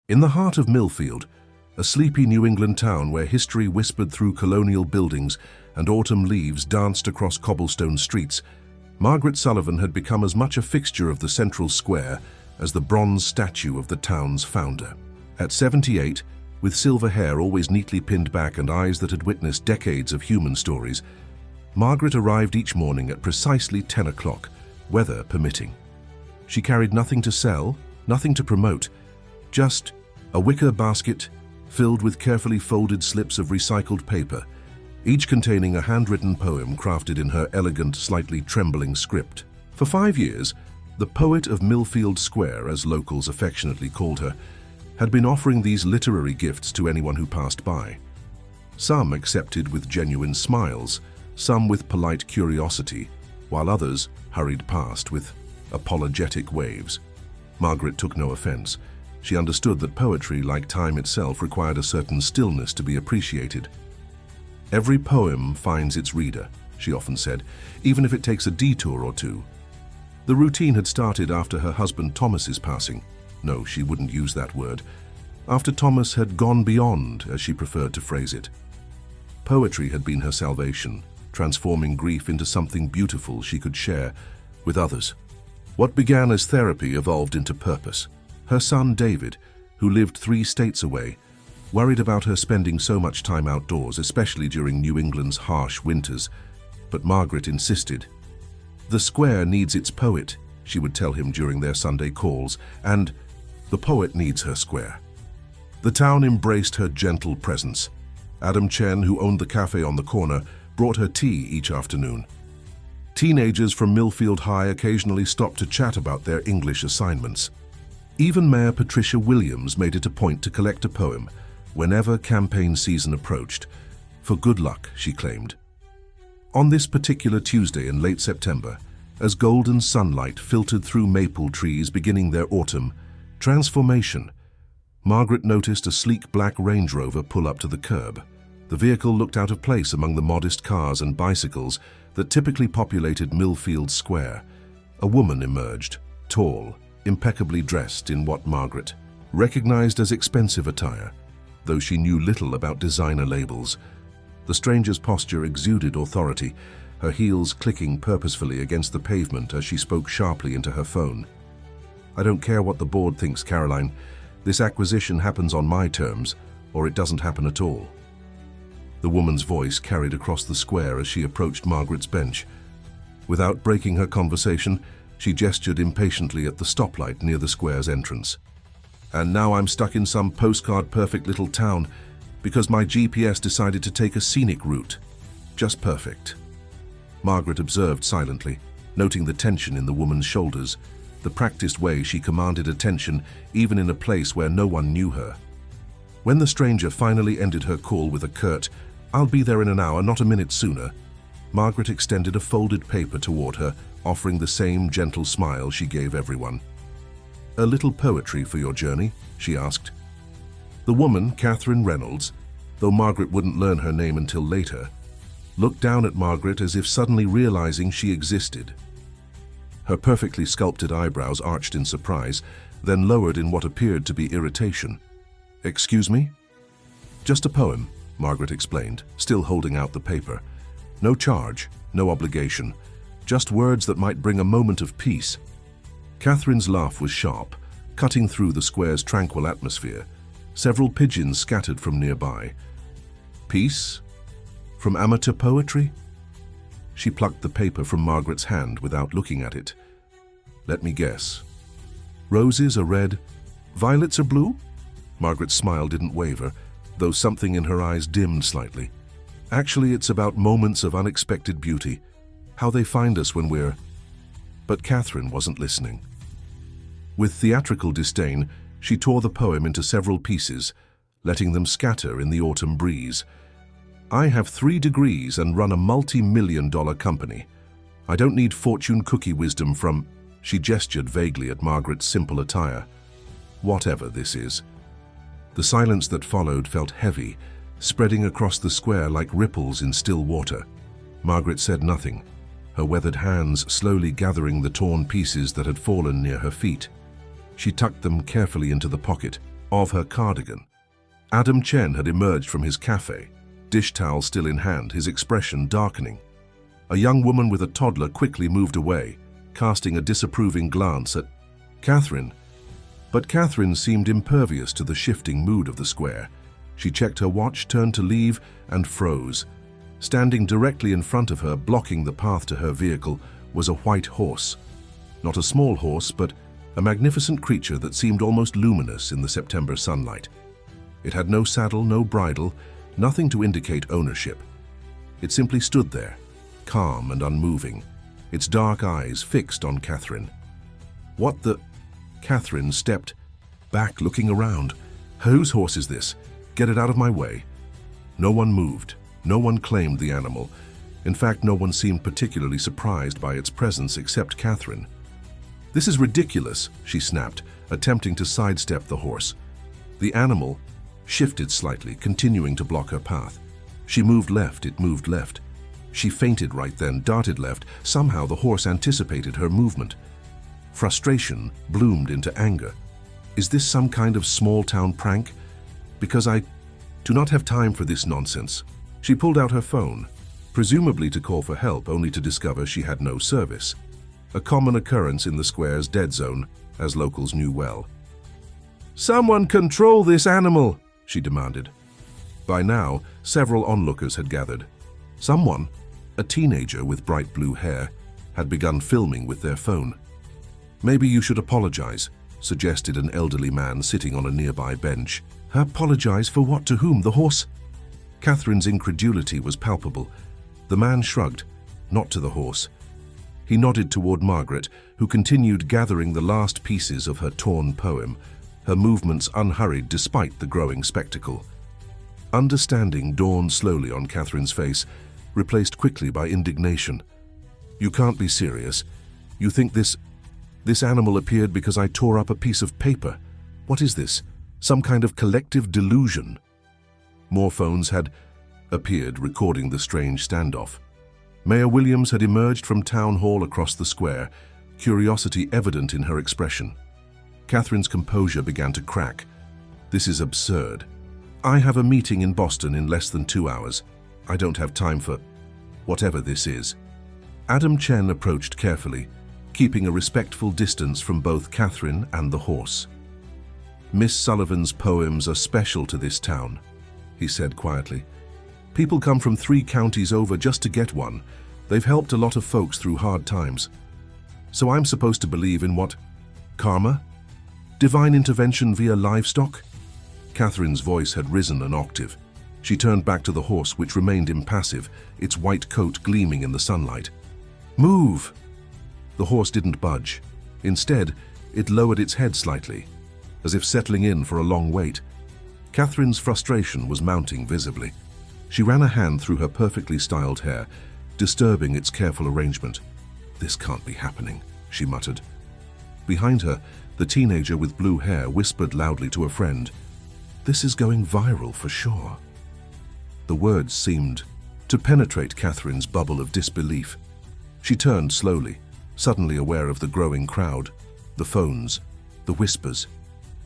In the heart of Millfield, a sleepy New England town where history whispered through colonial buildings and autumn leaves danced across cobblestone streets, Margaret Sullivan had become as much a fixture of the central square as the bronze statue of the town's founder. At 78, with silver hair always neatly pinned back and eyes that had witnessed decades of human stories, Margaret arrived each morning at precisely 10 o'clock, weather permitting. She carried nothing to sell, nothing to promote, just a wicker basket filled with carefully folded slips of recycled paper, each containing a handwritten poem crafted in her elegant, slightly trembling script. For 5 years, the poet of Millfield Square, as locals affectionately called her, had been offering these literary gifts to anyone who passed by. Some accepted with genuine smiles, some with polite curiosity, while others hurried past with apologetic waves. Margaret took no offense. She understood that poetry, like time itself, required a certain stillness to be appreciated. "Every poem finds its reader," she often said, "even if it takes a detour or two." The routine had started after her husband Thomas's passing. No, she wouldn't use that word. After Thomas had gone beyond, as she preferred to phrase it. Poetry had been her salvation, transforming grief into something beautiful she could share with others. What began as therapy evolved into purpose. Her son David, who lived 3 states away, worried about her spending so much time outdoors, especially during New England's harsh winters, but Margaret insisted. "The square needs its poet," she would tell him during their Sunday calls, and the poet needs her square. The town embraced her gentle presence. Adam Chen, who owned the cafe on the corner, brought her tea each afternoon. Teenagers from Millfield High occasionally stopped to chat about their English assignments. Even Mayor Patricia Williams made it a point to collect a poem whenever campaign season approached, for good luck, she claimed. On this particular Tuesday in late September, as golden sunlight filtered through maple trees beginning their autumn transformation, Margaret noticed a sleek black Range Rover pull up to the curb. The vehicle looked out of place among the modest cars and bicycles that typically populated Millfield Square. A woman emerged, tall, impeccably dressed in what Margaret recognized as expensive attire, though she knew little about designer labels. The stranger's posture exuded authority, her heels clicking purposefully against the pavement as she spoke sharply into her phone. "I don't care what the board thinks, Caroline. This acquisition happens on my terms, or it doesn't happen at all." The woman's voice carried across the square as she approached Margaret's bench. Without breaking her conversation, she gestured impatiently at the stoplight near the square's entrance. "And now I'm stuck in some postcard-perfect little town because my GPS decided to take a scenic route. Just perfect." Margaret observed silently, noting the tension in the woman's shoulders, the practiced way she commanded attention even in a place where no one knew her. When the stranger finally ended her call with a curt, "I'll be there in an hour, not a minute sooner," Margaret extended a folded paper toward her, offering the same gentle smile she gave everyone. "A little poetry for your journey?" she asked. The woman, Catherine Reynolds, though Margaret wouldn't learn her name until later, looked down at Margaret as if suddenly realizing she existed. Her perfectly sculpted eyebrows arched in surprise, then lowered in what appeared to be irritation. "Excuse me?" "Just a poem," Margaret explained, still holding out the paper. "No charge, no obligation, just words that might bring a moment of peace." Catherine's laugh was sharp, cutting through the square's tranquil atmosphere. Several pigeons scattered from nearby. "Peace? From amateur poetry?" She plucked the paper from Margaret's hand without looking at it. "Let me guess. Roses are red, violets are blue?" Margaret's smile didn't waver, though something in her eyes dimmed slightly. "Actually, it's about moments of unexpected beauty, how they find us when we're—" But Catherine wasn't listening. With theatrical disdain, she tore the poem into several pieces, letting them scatter in the autumn breeze. "I have 3 degrees and run a multi-million-dollar company. I don't need fortune cookie wisdom from—" She gestured vaguely at Margaret's simple attire. "Whatever this is." The silence that followed felt heavy, spreading across the square like ripples in still water. Margaret said nothing, her weathered hands slowly gathering the torn pieces that had fallen near her feet. She tucked them carefully into the pocket, of her cardigan. Adam Chen had emerged from his cafe, dish towel still in hand, his expression darkening. A young woman with a toddler quickly moved away, casting a disapproving glance at Catherine. But Catherine seemed impervious to the shifting mood of the square. She checked her watch, turned to leave, and froze. Standing directly in front of her, blocking the path to her vehicle, was a white horse. Not a small horse, but a magnificent creature that seemed almost luminous in the September sunlight. It had no saddle, no bridle, nothing to indicate ownership. It simply stood there, calm and unmoving, its dark eyes fixed on Catherine. What the... Catherine stepped back, looking around. Whose horse is this? Get it out of my way. No one moved. No one claimed the animal. In fact, no one seemed particularly surprised by its presence except Catherine. This is ridiculous, she snapped, attempting to sidestep the horse. The animal shifted slightly, continuing to block her path. She moved left, it moved left. She feinted right then, darted left. Somehow the horse anticipated her movement. Frustration bloomed into anger. Is this some kind of small-town prank? Because I do not have time for this nonsense. She pulled out her phone, presumably to call for help, only to discover she had no service. A common occurrence in the square's dead zone, as locals knew well. "Someone control this animal," she demanded. By now, several onlookers had gathered. Someone, a teenager with bright blue hair, had begun filming with their phone. "Maybe you should apologize," suggested an elderly man sitting on a nearby bench. "Apologize for what? To whom? The horse?" Catherine's incredulity was palpable. The man shrugged, not to the horse. He nodded toward Margaret, who continued gathering the last pieces of her torn poem, her movements unhurried despite the growing spectacle. Understanding dawned slowly on Catherine's face, replaced quickly by indignation. "You can't be serious. You think this animal appeared because I tore up a piece of paper? What is this? Some kind of collective delusion?" More phones had appeared, recording the strange standoff. Mayor Williams had emerged from town hall across the square, curiosity evident in her expression. Catherine's composure began to crack. "This is absurd. I have a meeting in Boston in less than 2 hours. I don't have time for whatever this is." Adam Chen approached carefully, keeping a respectful distance from both Catherine and the horse. "Miss Sullivan's poems are special to this town," he said quietly. "People come from 3 counties over just to get one. They've helped a lot of folks through hard times. So I'm supposed to believe in what? Karma? Divine intervention via livestock?" Catherine's voice had risen an octave. She turned back to the horse, which remained impassive, its white coat gleaming in the sunlight. "Move!" The horse didn't budge. Instead, it lowered its head slightly, as if settling in for a long wait. Catherine's frustration was mounting visibly. She ran a hand through her perfectly styled hair, disturbing its careful arrangement. "This can't be happening," she muttered. Behind her, the teenager with blue hair whispered loudly to a friend, "This is going viral for sure." The words seemed to penetrate Catherine's bubble of disbelief. She turned slowly, suddenly aware of the growing crowd, the phones, the whispers.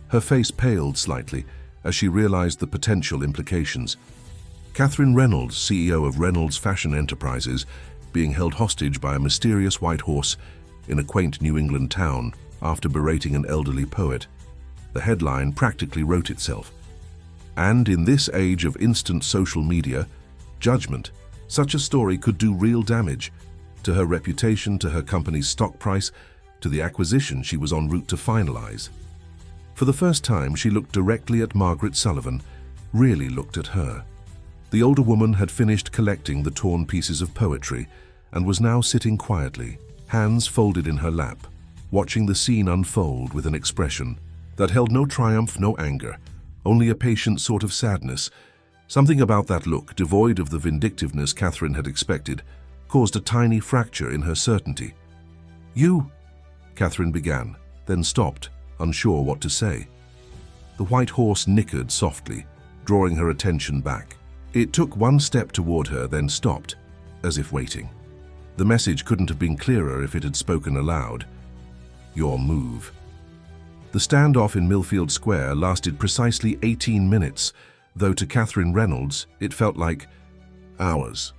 Her face paled slightly as she realized the potential implications. Catherine Reynolds, CEO of Reynolds Fashion Enterprises, being held hostage by a mysterious white horse in a quaint New England town after berating an elderly poet. The headline practically wrote itself. And in this age of instant social media, judgment, such a story could do real damage to her reputation, to her company's stock price, to the acquisition she was en route to finalize. For the first time, she looked directly at Margaret Sullivan, really looked at her. The older woman had finished collecting the torn pieces of poetry and was now sitting quietly, hands folded in her lap, watching the scene unfold with an expression that held no triumph, no anger, only a patient sort of sadness. Something about that look, devoid of the vindictiveness Catherine had expected, caused a tiny fracture in her certainty. "You," Catherine began, then stopped, unsure what to say. The white horse nickered softly, drawing her attention back. It took one step toward her, then stopped, as if waiting. The message couldn't have been clearer if it had spoken aloud. "Your move." The standoff in Millfield Square lasted precisely 18 minutes, though to Catherine Reynolds it felt like hours.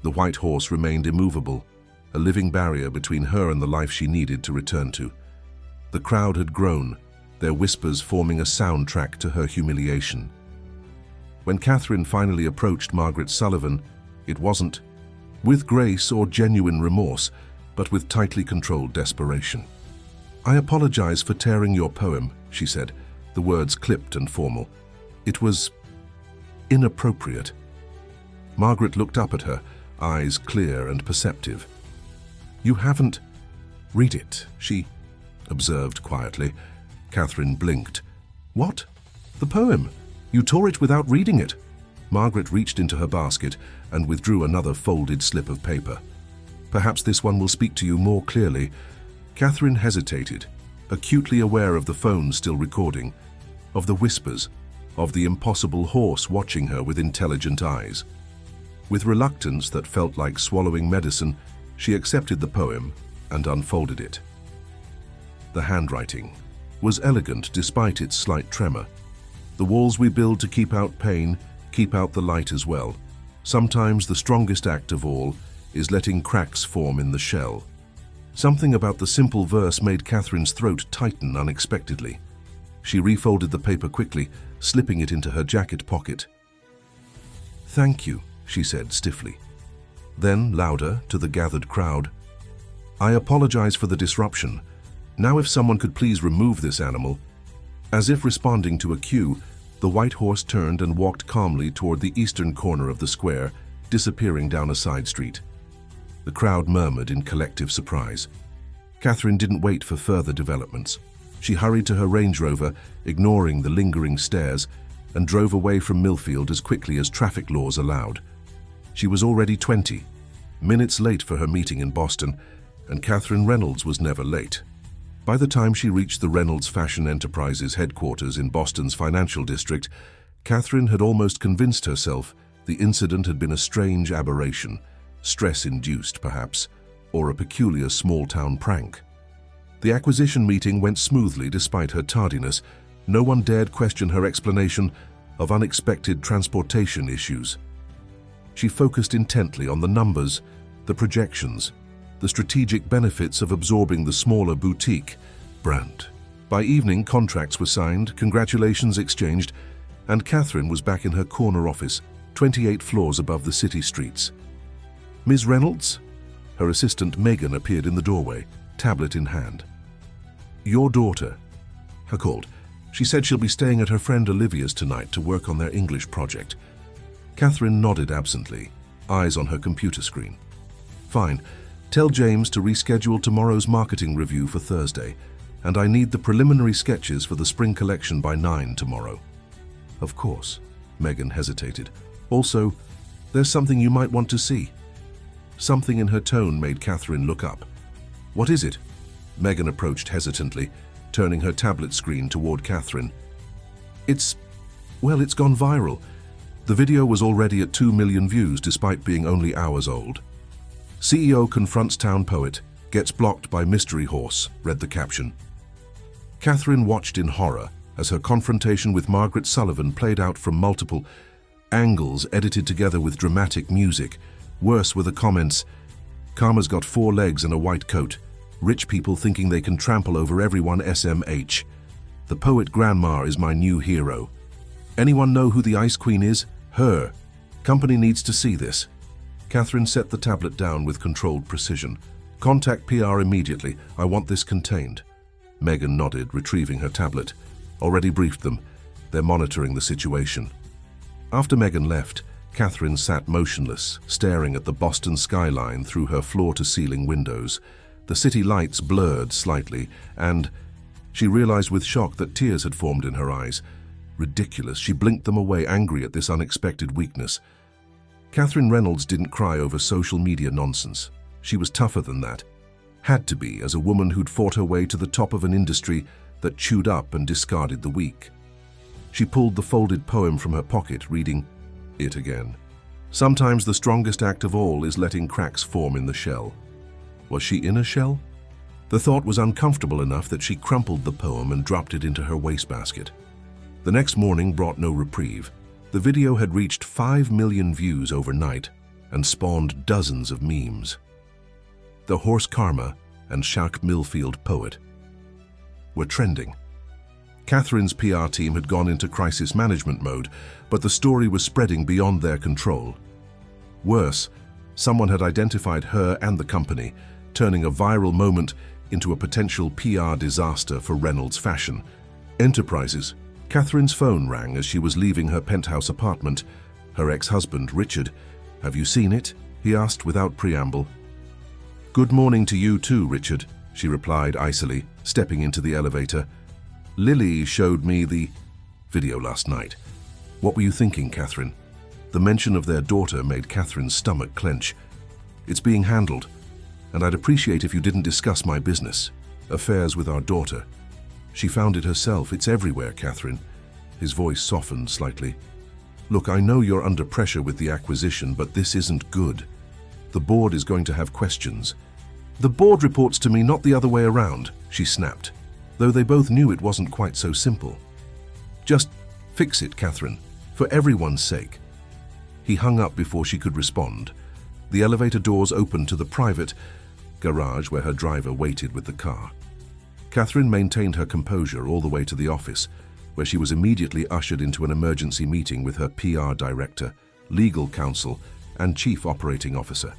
The white horse remained immovable, a living barrier between her and the life she needed to return to. The crowd had grown, their whispers forming a soundtrack to her humiliation. When Catherine finally approached Margaret Sullivan, it wasn't with grace or genuine remorse, but with tightly controlled desperation. "I apologize for tearing your poem," she said, the words clipped and formal. "It was inappropriate." Margaret looked up at her, eyes clear and perceptive. "You haven't—" "Read it," she observed quietly. Catherine blinked. "What? The poem? You tore it without reading it." Margaret reached into her basket and withdrew another folded slip of paper. "Perhaps this one will speak to you more clearly." Catherine hesitated, acutely aware of the phone still recording, of the whispers, of the impossible horse watching her with intelligent eyes. With reluctance that felt like swallowing medicine, she accepted the poem and unfolded it. The handwriting was elegant despite its slight tremor. "The walls we build to keep out pain, keep out the light as well. Sometimes the strongest act of all is letting cracks form in the shell." Something about the simple verse made Catherine's throat tighten unexpectedly. She refolded the paper quickly, slipping it into her jacket pocket. "Thank you," she said stiffly. Then, louder, to the gathered crowd, "I apologize for the disruption. Now if someone could please remove this animal." As if responding to a cue, the white horse turned and walked calmly toward the eastern corner of the square, disappearing down a side street. The crowd murmured in collective surprise. Catherine didn't wait for further developments. She hurried to her Range Rover, ignoring the lingering stares, and drove away from Millfield as quickly as traffic laws allowed. She was already 20 minutes late for her meeting in Boston, and Catherine Reynolds was never late. By the time she reached the Reynolds Fashion Enterprises headquarters in Boston's financial district, Catherine had almost convinced herself the incident had been a strange aberration, stress-induced perhaps, or a peculiar small-town prank. The acquisition meeting went smoothly despite her tardiness. No one dared question her explanation of unexpected transportation issues. She focused intently on the numbers, the projections, the strategic benefits of absorbing the smaller boutique brand. By evening, contracts were signed, congratulations exchanged, and Catherine was back in her corner office, 28 floors above the city streets. "Ms. Reynolds?" Her assistant Megan appeared in the doorway, tablet in hand. "Your daughter," her called. "She said she'll be staying at her friend Olivia's tonight to work on their English project." Catherine nodded absently, eyes on her computer screen. "Fine. Tell James to reschedule tomorrow's marketing review for Thursday, and I need the preliminary sketches for the spring collection by 9 tomorrow." "Of course," Megan hesitated. "Also, there's something you might want to see." Something in her tone made Catherine look up. "What is it?" Megan approached hesitantly, turning her tablet screen toward Catherine. It's gone viral. The video was already at 2 million views despite being only hours old. "CEO confronts town poet, gets blocked by mystery horse," read the caption. Catherine watched in horror as her confrontation with Margaret Sullivan played out from multiple angles edited together with dramatic music. Worse were the comments, "Karma's got 4 legs and a white coat. Rich people thinking they can trample over everyone SMH. The poet grandma is my new hero. Anyone know who the Ice Queen is? Her. Company needs to see this." Catherine set the tablet down with controlled precision. "Contact PR immediately. I want this contained." Megan nodded, retrieving her tablet. "Already briefed them. They're monitoring the situation." After Megan left, Catherine sat motionless, staring at the Boston skyline through her floor-to-ceiling windows. The city lights blurred slightly, and she realized with shock that tears had formed in her eyes. Ridiculous. She blinked them away, angry at this unexpected weakness. Catherine Reynolds didn't cry over social media nonsense. She was tougher than that. Had to be, as a woman who'd fought her way to the top of an industry that chewed up and discarded the weak. She pulled the folded poem from her pocket, reading it again. "Sometimes the strongest act of all is letting cracks form in the shell." Was she in a shell? The thought was uncomfortable enough that she crumpled the poem and dropped it into her wastebasket. The next morning brought no reprieve. The video had reached 5 million views overnight and spawned dozens of memes. The Horse Karma and Shaq Millfield Poet were trending. Catherine's PR team had gone into crisis management mode, but the story was spreading beyond their control. Worse, someone had identified her and the company, turning a viral moment into a potential PR disaster for Reynolds Fashion Enterprises. Catherine's phone rang as she was leaving her penthouse apartment. Her ex-husband, Richard, "Have you seen it?" he asked without preamble. "Good morning to you too, Richard," she replied icily, stepping into the elevator. "Lily showed me the video last night." "What were you thinking, Catherine?" The mention of their daughter made Catherine's stomach clench. "It's being handled, and I'd appreciate if you didn't discuss my business, affairs with our daughter." "She found it herself. It's everywhere, Catherine." His voice softened slightly. "Look, I know you're under pressure with the acquisition, but this isn't good. The board is going to have questions." "The board reports to me, not the other way around," she snapped, though they both knew it wasn't quite so simple. "Just fix it, Catherine, for everyone's sake." He hung up before she could respond. The elevator doors opened to the private garage where her driver waited with the car. Catherine maintained her composure all the way to the office, where she was immediately ushered into an emergency meeting with her PR director, legal counsel, and chief operating officer.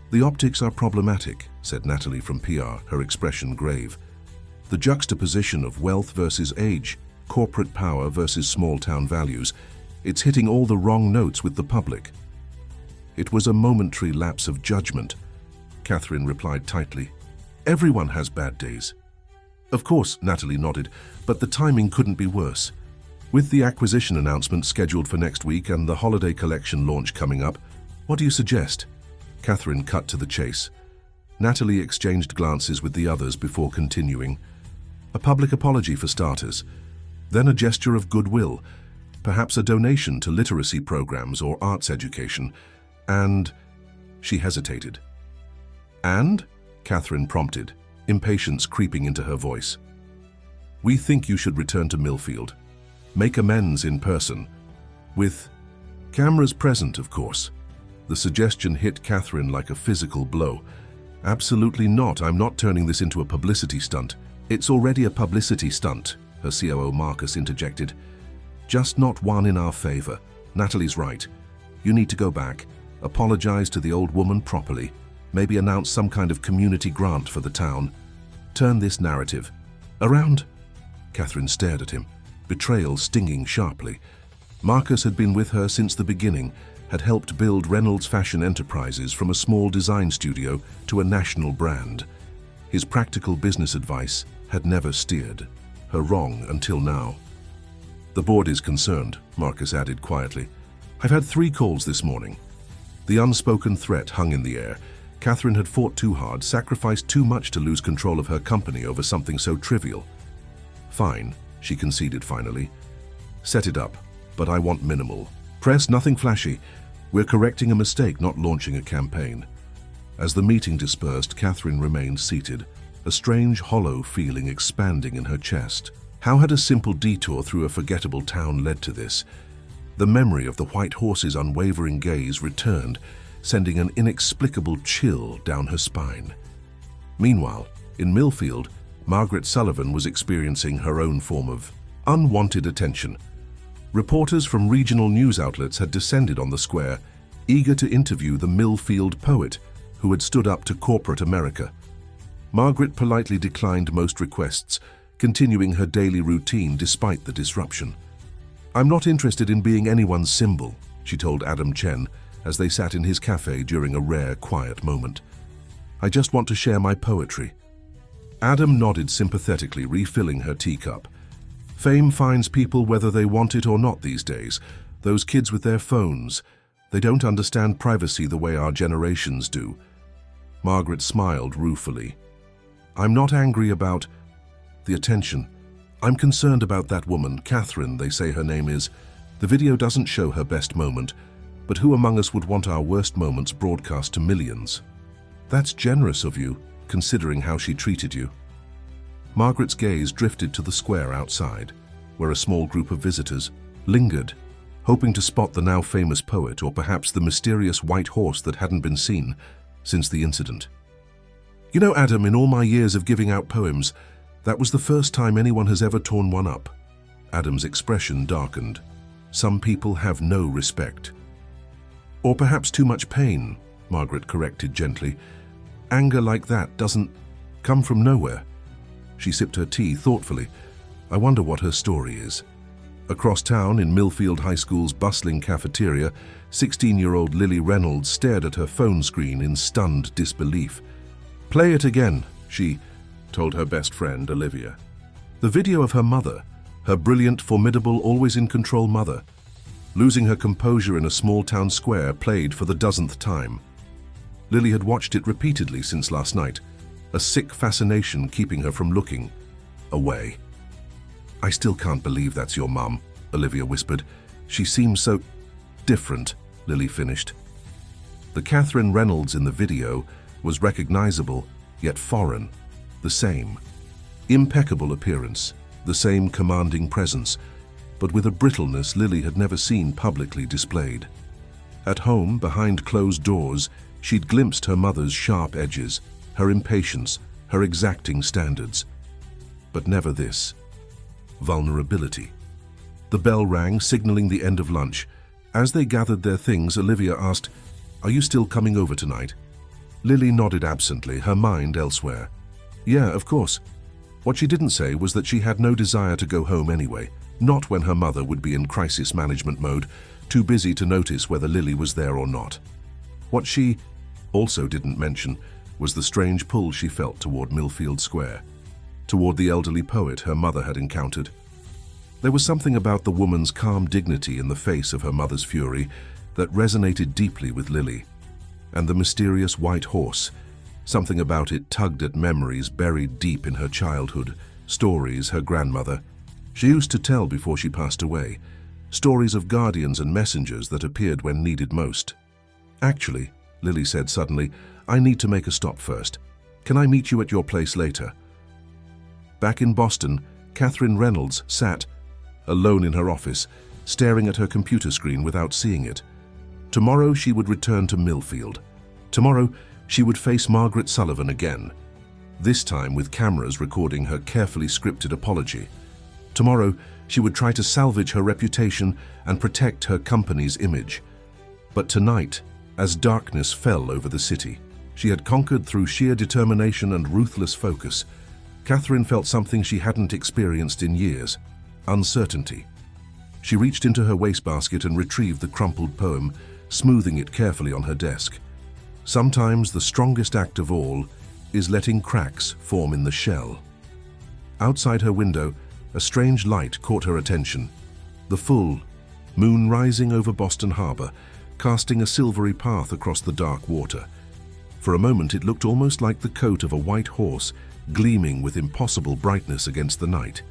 "The optics are problematic," said Natalie from PR, her expression grave. "The juxtaposition of wealth versus age, corporate power versus small-town values, it's hitting all the wrong notes with the public." "It was a momentary lapse of judgment," Catherine replied tightly. "Everyone has bad days." "Of course," Natalie nodded, "but the timing couldn't be worse. With the acquisition announcement scheduled for next week and the holiday collection launch coming up, what do you suggest?" Catherine cut to the chase. Natalie exchanged glances with the others before continuing. "A public apology for starters, then a gesture of goodwill, perhaps a donation to literacy programs or arts education, and—" She hesitated. "And?" Catherine prompted, impatience creeping into her voice. "We think you should return to Millfield. Make amends in person. With cameras present, of course." The suggestion hit Catherine like a physical blow. "Absolutely not. I'm not turning this into a publicity stunt." "It's already a publicity stunt," her COO Marcus interjected. "Just not one in our favor." "Natalie's right. You need to go back, apologize to the old woman properly, maybe announce some kind of community grant for the town. Turn this narrative around." Catherine stared at him, betrayal stinging sharply. Marcus had been with her since the beginning, had helped build Reynolds Fashion Enterprises from a small design studio to a national brand. His practical business advice had never steered her wrong until now. "The board is concerned," Marcus added quietly. "I've had 3 calls this morning." The unspoken threat hung in the air. Catherine had fought too hard, sacrificed too much to lose control of her company over something so trivial. "Fine," she conceded finally. "Set it up, but I want minimal. Press, nothing flashy. We're correcting a mistake, not launching a campaign." As the meeting dispersed, Catherine remained seated, a strange hollow feeling expanding in her chest. How had a simple detour through a forgettable town led to this? The memory of the white horse's unwavering gaze returned, sending an inexplicable chill down her spine. Meanwhile, in Millfield, Margaret Sullivan was experiencing her own form of unwanted attention. Reporters from regional news outlets had descended on the square, eager to interview the Millfield poet who had stood up to corporate America. Margaret politely declined most requests, continuing her daily routine despite the disruption. "I'm not interested in being anyone's symbol," she told Adam Chen as they sat in his cafe during a rare, quiet moment. "I just want to share my poetry." Adam nodded sympathetically, refilling her teacup. "Fame finds people whether they want it or not these days. Those kids with their phones, they don't understand privacy the way our generations do." Margaret smiled ruefully. "I'm not angry about the attention. I'm concerned about that woman, Catherine, they say her name is. The video doesn't show her best moment, but who among us would want our worst moments broadcast to millions?" "That's generous of you," considering how she treated you." Margaret's gaze drifted to the square outside, where a small group of visitors lingered, hoping to spot the now famous poet or perhaps the mysterious white horse that hadn't been seen since the incident. "You know, Adam, in all my years of giving out poems, that was the first time anyone has ever torn one up." Adam's expression darkened. "Some people have no respect." "Or perhaps too much pain," Margaret corrected gently. "Anger like that doesn't come from nowhere." She sipped her tea thoughtfully. "I wonder what her story is." Across town, in Millfield High School's bustling cafeteria, 16-year-old Lily Reynolds stared at her phone screen in stunned disbelief. "Play it again," she told her best friend, Olivia. The video of her mother, her brilliant, formidable, always-in-control mother, losing her composure in a small-town square, played for the dozenth time. Lily had watched it repeatedly since last night, a sick fascination keeping her from looking away. "I still can't believe that's your mum," Olivia whispered. "She seems so different," Lily finished. The Catherine Reynolds in the video was recognizable, yet foreign. The same. Impeccable appearance, the same commanding presence, but with a brittleness Lily had never seen publicly displayed. At home, behind closed doors, she'd glimpsed her mother's sharp edges, her impatience, her exacting standards. But never this. Vulnerability. The bell rang, signaling the end of lunch. As they gathered their things, Olivia asked, "Are you still coming over tonight?" Lily nodded absently, her mind elsewhere. "Yeah, of course." What she didn't say was that she had no desire to go home anyway, not when her mother would be in crisis management mode, too busy to notice whether Lily was there or not. What she also didn't mention was the strange pull she felt toward Millfield Square, toward the elderly poet her mother had encountered. There was something about the woman's calm dignity in the face of her mother's fury that resonated deeply with Lily. And the mysterious white horse, something about it tugged at memories buried deep in her childhood, stories her grandmother she used to tell before she passed away, stories of guardians and messengers that appeared when needed most. "Actually," Lily said suddenly, "I need to make a stop first. Can I meet you at your place later?" Back in Boston, Catherine Reynolds sat, alone in her office, staring at her computer screen without seeing it. Tomorrow she would return to Millfield. Tomorrow she would face Margaret Sullivan again, this time with cameras recording her carefully scripted apology. Tomorrow she would try to salvage her reputation and protect her company's image. But tonight, as darkness fell over the city, she had conquered through sheer determination and ruthless focus. Catherine felt something she hadn't experienced in years: uncertainty. She reached into her wastebasket and retrieved the crumpled poem, smoothing it carefully on her desk. Sometimes the strongest act of all is letting cracks form in the shell. Outside her window, a strange light caught her attention. The full moon rising over Boston Harbor, casting a silvery path across the dark water. For a moment it looked almost like the coat of a white horse, gleaming with impossible brightness against the night.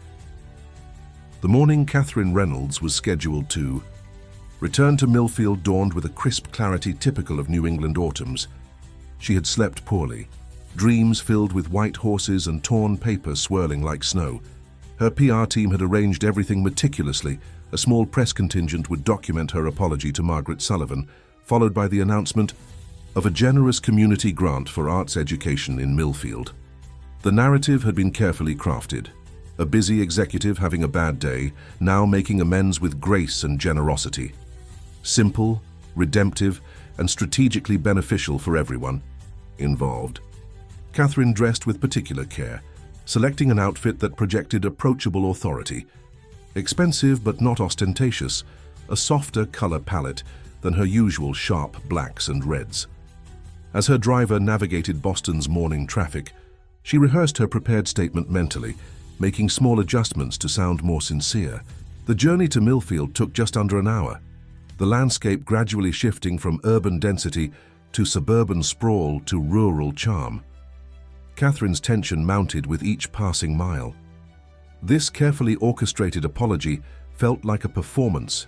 The morning Catherine Reynolds was scheduled to return to Millfield dawned with a crisp clarity typical of New England autumns. She had slept poorly, dreams filled with white horses and torn paper swirling like snow. Her PR team had arranged everything meticulously. A small press contingent would document her apology to Margaret Sullivan, followed by the announcement of a generous community grant for arts education in Millfield. The narrative had been carefully crafted. A busy executive having a bad day, now making amends with grace and generosity. Simple, redemptive, and strategically beneficial for everyone involved. Catherine dressed with particular care, selecting an outfit that projected approachable authority. Expensive but not ostentatious, a softer color palette than her usual sharp blacks and reds. As her driver navigated Boston's morning traffic, she rehearsed her prepared statement mentally, making small adjustments to sound more sincere. The journey to Millfield took just under an hour, the landscape gradually shifting from urban density to suburban sprawl to rural charm. Catherine's tension mounted with each passing mile. This carefully orchestrated apology felt like a performance,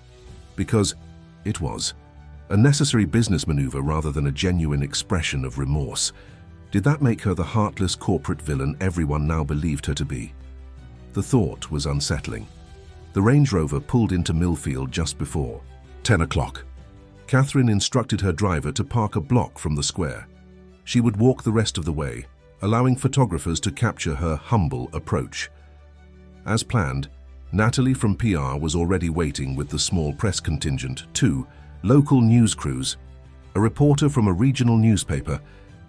because it was a necessary business maneuver rather than a genuine expression of remorse. Did that make her the heartless corporate villain everyone now believed her to be? The thought was unsettling. The Range Rover pulled into Millfield just before 10 o'clock. Catherine instructed her driver to park a block from the square. She would walk the rest of the way, allowing photographers to capture her humble approach. As planned, Natalie from PR was already waiting with the small press contingent, 2 local news crews, a reporter from a regional newspaper,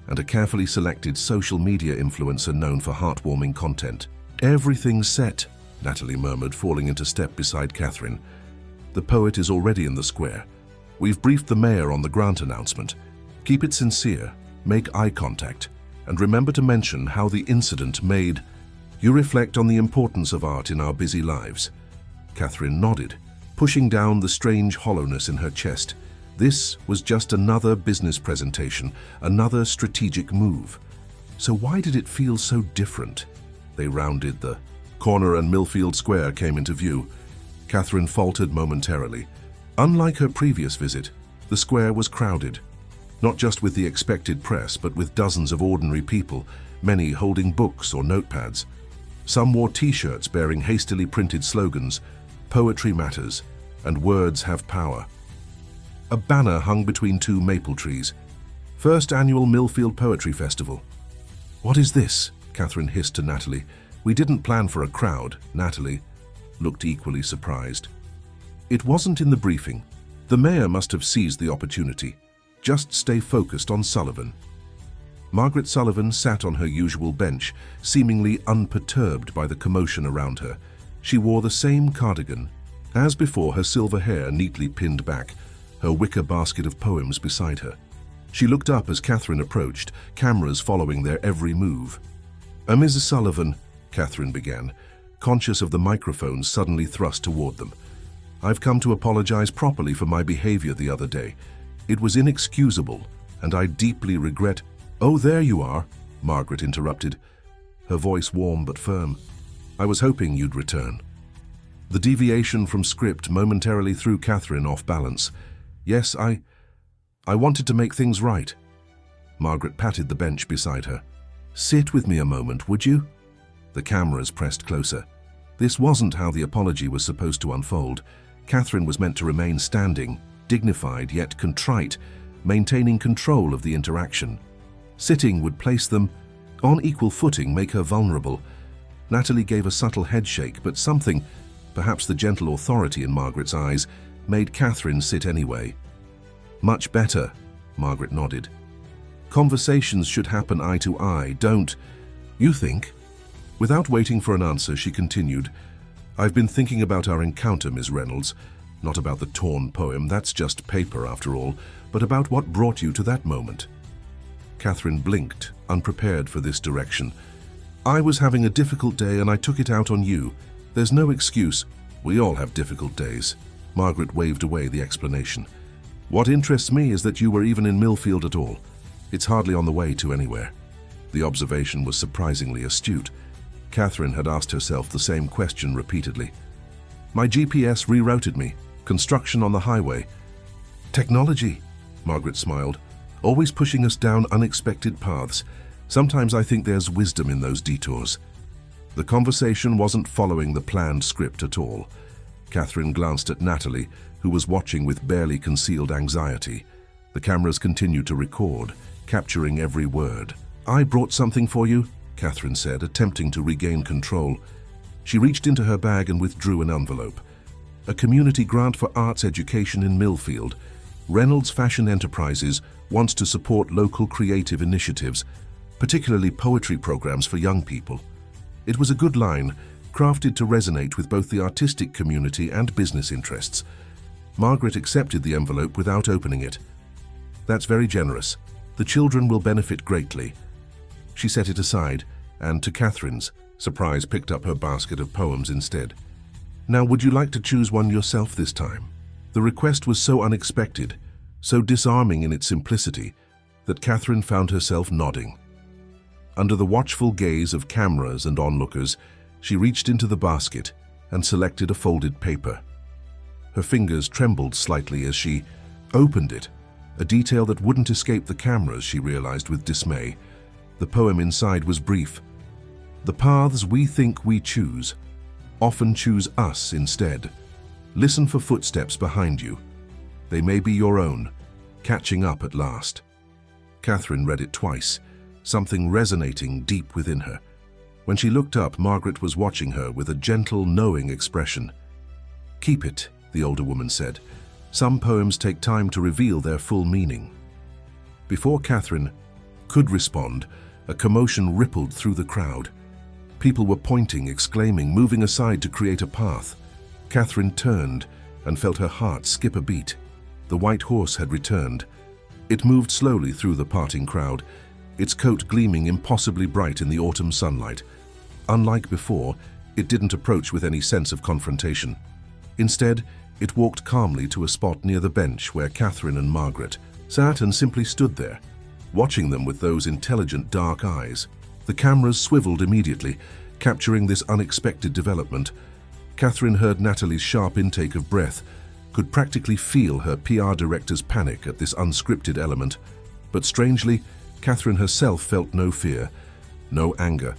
and a carefully selected social media influencer known for heartwarming content. "Everything's set," Natalie murmured, falling into step beside Catherine. "The poet is already in the square. We've briefed the mayor on the grant announcement. Keep it sincere, make eye contact, and remember to mention how the incident made you reflect on the importance of art in our busy lives." Catherine nodded, pushing down the strange hollowness in her chest. This was just another business presentation, another strategic move. So why did it feel so different? They rounded the corner and Millfield Square came into view. Catherine faltered momentarily. Unlike her previous visit, the square was crowded, not just with the expected press, but with dozens of ordinary people, many holding books or notepads. Some wore t-shirts bearing hastily printed slogans, "Poetry matters," and "Words have power." A banner hung between 2 maple trees. "First annual Millfield Poetry Festival." "What is this?" Catherine hissed to Natalie. "We didn't plan for a crowd." Natalie looked equally surprised. "It wasn't in the briefing. The mayor must have seized the opportunity. Just stay focused on Sullivan." Margaret Sullivan sat on her usual bench, seemingly unperturbed by the commotion around her. She wore the same cardigan. As before, her silver hair neatly pinned back, her wicker basket of poems beside her. She looked up as Catherine approached, cameras following their every move. "Mrs. Sullivan," Catherine began, conscious of the microphone suddenly thrust toward them. "I've come to apologize properly for my behavior the other day. It was inexcusable, and I deeply regret—" "Oh, there you are," Margaret interrupted, her voice warm but firm. "I was hoping you'd return." The deviation from script momentarily threw Catherine off balance. "Yes, I wanted to make things right." Margaret patted the bench beside her. "Sit with me a moment, would you?" The cameras pressed closer. This wasn't how the apology was supposed to unfold. Catherine was meant to remain standing, dignified yet contrite, maintaining control of the interaction. Sitting would place them on equal footing, make her vulnerable. Natalie gave a subtle headshake, but something, perhaps the gentle authority in Margaret's eyes, made Catherine sit anyway. "Much better," Margaret nodded. "Conversations should happen eye to eye, don't you think?" Without waiting for an answer, she continued, "I've been thinking about our encounter, Miss Reynolds. Not about the torn poem, that's just paper after all, but about what brought you to that moment." Catherine blinked, unprepared for this direction. "I was having a difficult day and I took it out on you. There's no excuse. We all have difficult days." Margaret waved away the explanation. "What interests me is that you were even in Millfield at all. It's hardly on the way to anywhere." The observation was surprisingly astute. Catherine had asked herself the same question repeatedly. "My GPS rerouted me. Construction on the highway." "Technology," Margaret smiled, "always pushing us down unexpected paths. Sometimes I think there's wisdom in those detours." The conversation wasn't following the planned script at all. Catherine glanced at Natalie, who was watching with barely concealed anxiety. The cameras continued to record, capturing every word. "I brought something for you," Catherine said, attempting to regain control. She reached into her bag and withdrew an envelope. "A community grant for arts education in Millfield. Reynolds Fashion Enterprises wants to support local creative initiatives, particularly poetry programs for young people." It was a good line, crafted to resonate with both the artistic community and business interests. Margaret accepted the envelope without opening it. "That's very generous. The children will benefit greatly." She set it aside, and to Catherine's surprise picked up her basket of poems instead. "Now, would you like to choose one yourself this time?" The request was so unexpected, so disarming in its simplicity, that Catherine found herself nodding. Under the watchful gaze of cameras and onlookers, she reached into the basket and selected a folded paper. Her fingers trembled slightly as she opened it, a detail that wouldn't escape the cameras, she realized with dismay. The poem inside was brief. The paths we think we choose often choose us instead. Listen for footsteps behind you. They may be your own, catching up at last. Catherine read it twice, something resonating deep within her. When she looked up, Margaret was watching her with a gentle, knowing expression. "Keep it," the older woman said. "Some poems take time to reveal their full meaning." Before Catherine could respond, a commotion rippled through the crowd. People were pointing, exclaiming, moving aside to create a path. Catherine turned and felt her heart skip a beat. The white horse had returned. It moved slowly through the parting crowd, its coat gleaming impossibly bright in the autumn sunlight. Unlike before, it didn't approach with any sense of confrontation. Instead, it walked calmly to a spot near the bench where Catherine and Margaret sat and simply stood there, watching them with those intelligent dark eyes. The cameras swiveled immediately, capturing this unexpected development. Catherine heard Natalie's sharp intake of breath, could practically feel her PR director's panic at this unscripted element. But strangely, Catherine herself felt no fear, no anger,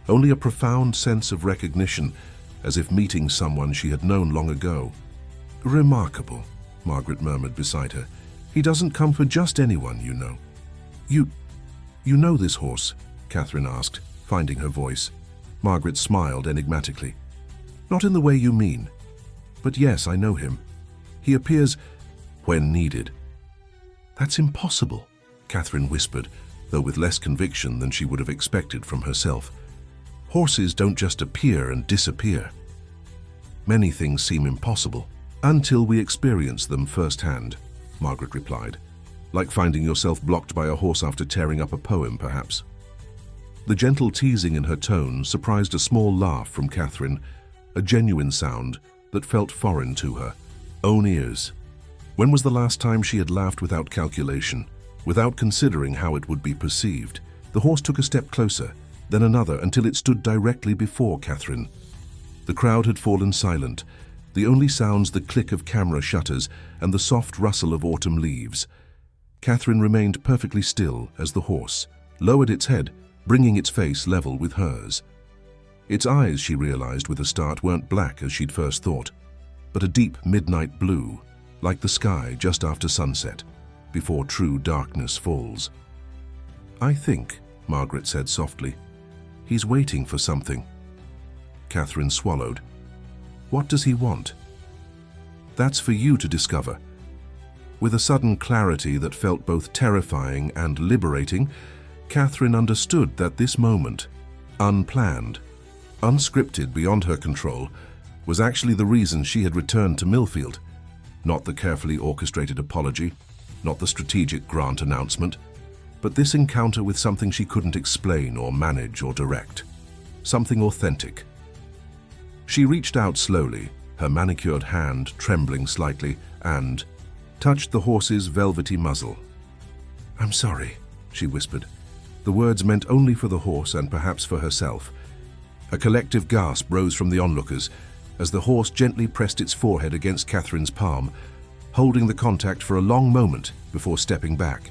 only a profound sense of recognition, as if meeting someone she had known long ago. "Remarkable," Margaret murmured beside her. "He doesn't come for just anyone, you know." You know this horse?" Catherine asked, finding her voice. Margaret smiled enigmatically. "Not in the way you mean. But yes, I know him. He appears when needed." "That's impossible," Catherine whispered, though with less conviction than she would have expected from herself. "Horses don't just appear and disappear. Many things seem impossible until we experience them firsthand," Margaret replied. "Like finding yourself blocked by a horse after tearing up a poem, perhaps." The gentle teasing in her tone surprised a small laugh from Catherine, a genuine sound that felt foreign to her own ears. When was the last time she had laughed without calculation, without considering how it would be perceived? The horse took a step closer, then another, until it stood directly before Catherine. The crowd had fallen silent, the only sounds the click of camera shutters and the soft rustle of autumn leaves. Catherine remained perfectly still as the horse lowered its head, bringing its face level with hers. Its eyes, she realized with a start, weren't black as she'd first thought, but a deep midnight blue, like the sky just after sunset, before true darkness falls. "I think," Margaret said softly, "he's waiting for something." Catherine swallowed. "What does he want?" "That's for you to discover." With a sudden clarity that felt both terrifying and liberating, Catherine understood that this moment, unplanned, unscripted, beyond her control, was actually the reason she had returned to Millfield. Not the carefully orchestrated apology, not the strategic grant announcement, but this encounter with something she couldn't explain or manage or direct. Something authentic. She reached out slowly, her manicured hand trembling slightly, and touched the horse's velvety muzzle. "I'm sorry," she whispered. The words meant only for the horse and perhaps for herself. A collective gasp rose from the onlookers as the horse gently pressed its forehead against Catherine's palm, holding the contact for a long moment before stepping back.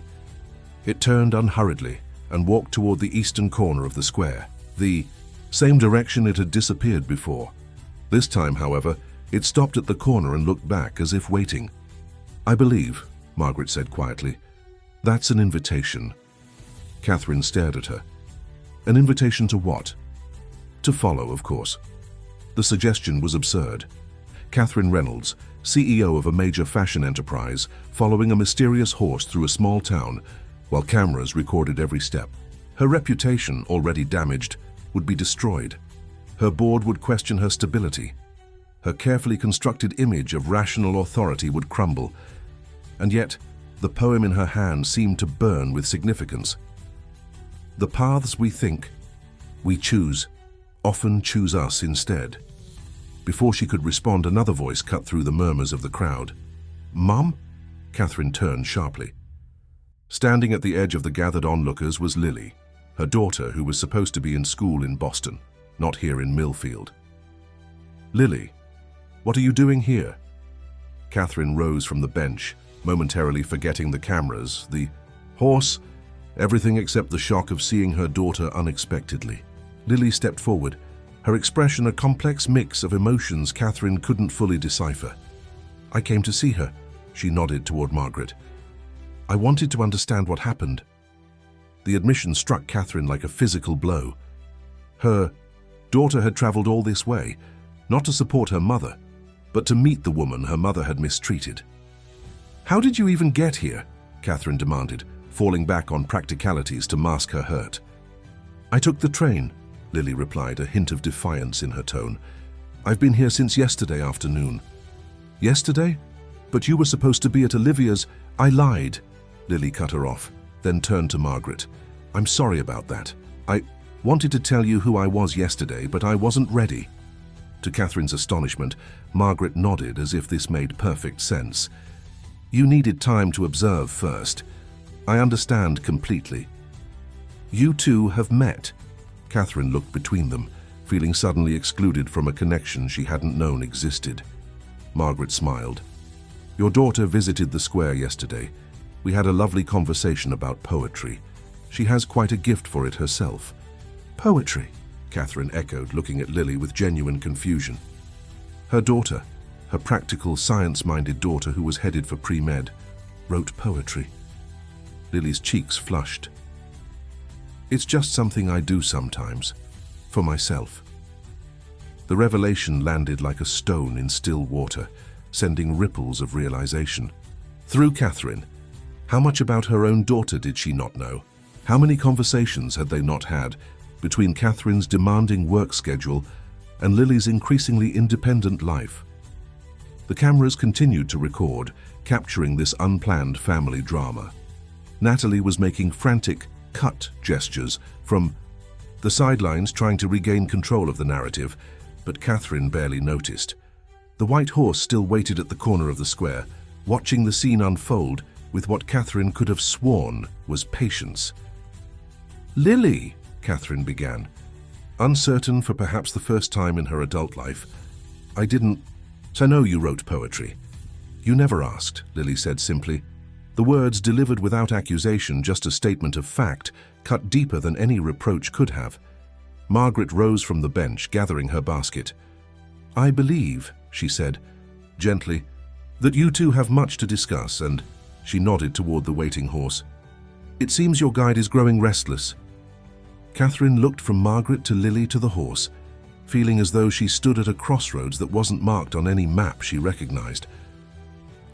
It turned unhurriedly and walked toward the eastern corner of the square, the same direction it had disappeared before. This time, however, it stopped at the corner and looked back as if waiting. "I believe," Margaret said quietly, "that's an invitation." Catherine stared at her. An invitation to what? To follow, of course. The suggestion was absurd. Catherine Reynolds, CEO of a major fashion enterprise, following a mysterious horse through a small town while cameras recorded every step. Her reputation, already damaged, would be destroyed. Her board would question her stability. Her carefully constructed image of rational authority would crumble. And yet, the poem in her hand seemed to burn with significance. "The paths we think we choose often choose us instead." Before she could respond, another voice cut through the murmurs of the crowd. "Mum?" Catherine turned sharply. Standing at the edge of the gathered onlookers was Lily, her daughter, who was supposed to be in school in Boston, not here in Millfield. "Lily, what are you doing here?" Catherine rose from the bench, momentarily forgetting the cameras. The horse Everything except the shock of seeing her daughter unexpectedly. Lily stepped forward, her expression a complex mix of emotions Catherine couldn't fully decipher. "I came to see her," she nodded toward Margaret. "I wanted to understand what happened." The admission struck Catherine like a physical blow. Her daughter had traveled all this way, not to support her mother, but to meet the woman her mother had mistreated. "How did you even get here?" Catherine demanded, falling back on practicalities to mask her hurt. "I took the train," Lily replied, a hint of defiance in her tone. "I've been here since yesterday afternoon." "Yesterday? But you were supposed to be at Olivia's." "I lied," Lily cut her off, then turned to Margaret. "I'm sorry about that. I wanted to tell you who I was yesterday, but I wasn't ready." To Catherine's astonishment, Margaret nodded as if this made perfect sense. "You needed time to observe first. I understand completely." "You two have met." Catherine looked between them, feeling suddenly excluded from a connection she hadn't known existed. Margaret smiled. "Your daughter visited the square yesterday. We had a lovely conversation about poetry. She has quite a gift for it herself." "Poetry?" Catherine echoed, looking at Lily with genuine confusion. Her daughter, her practical, science-minded daughter who was headed for pre-med, wrote poetry. Lily's cheeks flushed. "It's just something I do sometimes, for myself." The revelation landed like a stone in still water, sending ripples of realization. Through Catherine, how much about her own daughter did she not know? How many conversations had they not had between Catherine's demanding work schedule and Lily's increasingly independent life? The cameras continued to record, capturing this unplanned family drama. Natalie was making frantic cut gestures from the sidelines, trying to regain control of the narrative, but Catherine barely noticed. The white horse still waited at the corner of the square, watching the scene unfold with what Catherine could have sworn was patience. "Lily," Catherine began, uncertain for perhaps the first time in her adult life. "I know you wrote poetry." "You never asked," Lily said simply. The words, delivered without accusation, just a statement of fact, cut deeper than any reproach could have. Margaret rose from the bench, gathering her basket. "I believe," she said, gently, "that you two have much to discuss," and she nodded toward the waiting horse. "It seems your guide is growing restless." Catherine looked from Margaret to Lily to the horse, feeling as though she stood at a crossroads that wasn't marked on any map she recognized.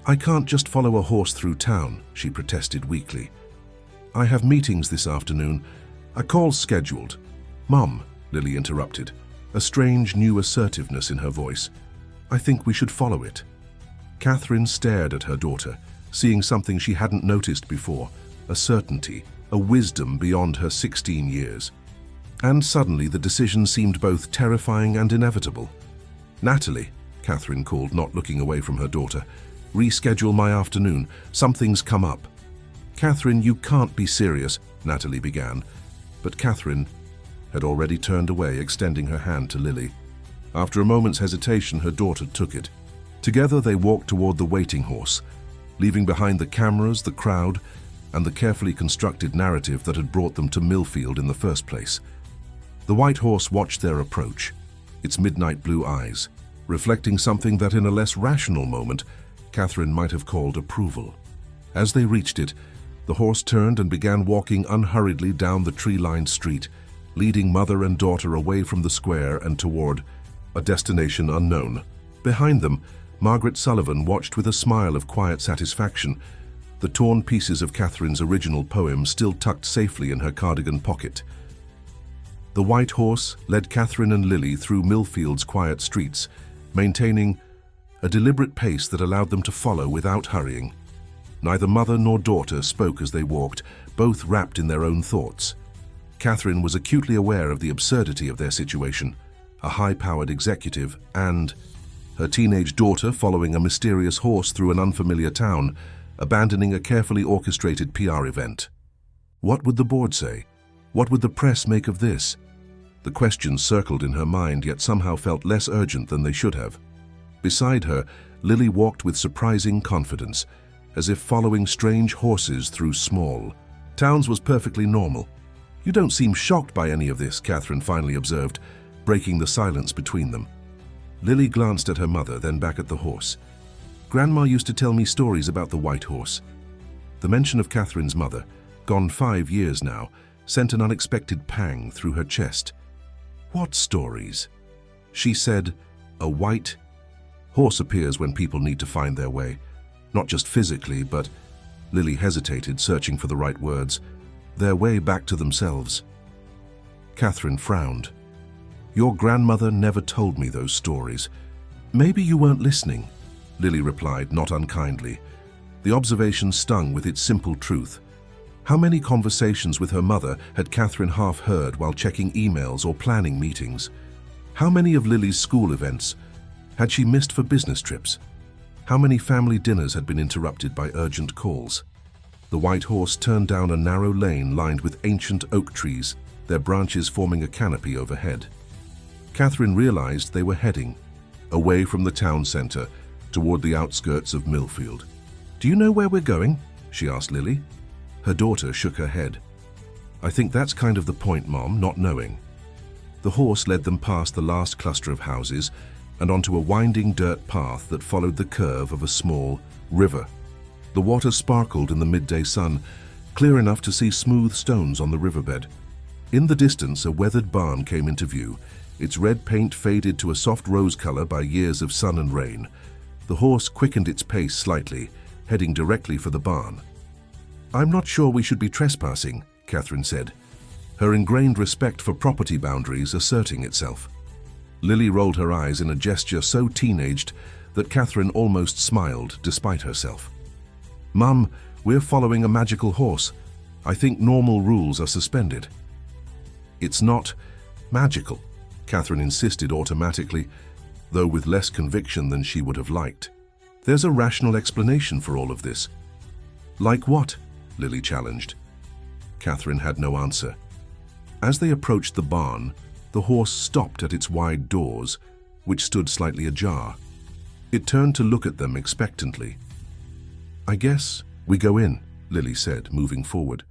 "I can't just follow a horse through town," she protested weakly. "I have meetings this afternoon, a call scheduled." "Mum," Lily interrupted, a strange new assertiveness in her voice. "I think we should follow it." Catherine stared at her daughter, seeing something she hadn't noticed before, a certainty, a wisdom beyond her 16 years. And suddenly the decision seemed both terrifying and inevitable. "Natalie," Catherine called, not looking away from her daughter, "reschedule my afternoon. Something's come up." "Catherine, you can't be serious," Natalie began, but Catherine had already turned away, extending her hand to Lily. After a moment's hesitation, her daughter took it. Together they walked toward the waiting horse, leaving behind the cameras, the crowd, and the carefully constructed narrative that had brought them to Millfield in the first place. The white horse watched their approach, its midnight blue eyes, reflecting something that in a less rational moment Catherine might have called approval. As they reached it, the horse turned and began walking unhurriedly down the tree-lined street, leading mother and daughter away from the square and toward a destination unknown. Behind them, Margaret Sullivan watched with a smile of quiet satisfaction, the torn pieces of Catherine's original poem still tucked safely in her cardigan pocket. The white horse led Catherine and Lily through Millfield's quiet streets, maintaining a deliberate pace that allowed them to follow without hurrying. Neither mother nor daughter spoke as they walked, both wrapped in their own thoughts. Catherine was acutely aware of the absurdity of their situation, a high-powered executive and her teenage daughter following a mysterious horse through an unfamiliar town, abandoning a carefully orchestrated PR event. What would the board say? What would the press make of this? The questions circled in her mind, yet somehow felt less urgent than they should have. Beside her, Lily walked with surprising confidence, as if following strange horses through small, Towns was perfectly normal. You don't seem shocked by any of this, Catherine finally observed, breaking the silence between them. Lily glanced at her mother, then back at the horse. Grandma used to tell me stories about the white horse. The mention of Catherine's mother, gone 5 years now, sent an unexpected pang through her chest. What stories? She said, a white horse appears when people need to find their way. Not just physically, but, Lily hesitated, searching for the right words, their way back to themselves. Catherine frowned. Your grandmother never told me those stories. Maybe you weren't listening, Lily replied, not unkindly. The observation stung with its simple truth. How many conversations with her mother had Catherine half heard while checking emails or planning meetings? How many of Lily's school events had she missed for business trips? How many family dinners had been interrupted by urgent calls? The white horse turned down a narrow lane lined with ancient oak trees, their branches forming a canopy overhead. Catherine realized they were heading away from the town center toward the outskirts of Millfield. Do you know where we're going? She asked Lily. Her daughter shook her head. I think that's kind of the point, Mom, not knowing. The horse led them past the last cluster of houses and onto a winding dirt path that followed the curve of a small river. The water sparkled in the midday sun, clear enough to see smooth stones on the riverbed. In the distance, a weathered barn came into view, its red paint faded to a soft rose color by years of sun and rain. The horse quickened its pace slightly, heading directly for the barn. I'm not sure we should be trespassing, Catherine said, her ingrained respect for property boundaries asserting itself. Lily rolled her eyes in a gesture so teenaged that Catherine almost smiled despite herself. Mum, we're following a magical horse. I think normal rules are suspended. It's not magical, Catherine insisted automatically, though with less conviction than she would have liked. There's a rational explanation for all of this. Like what? Lily challenged. Catherine had no answer. As they approached the barn, the horse stopped at its wide doors, which stood slightly ajar. It turned to look at them expectantly. I guess we go in, Lily said, moving forward.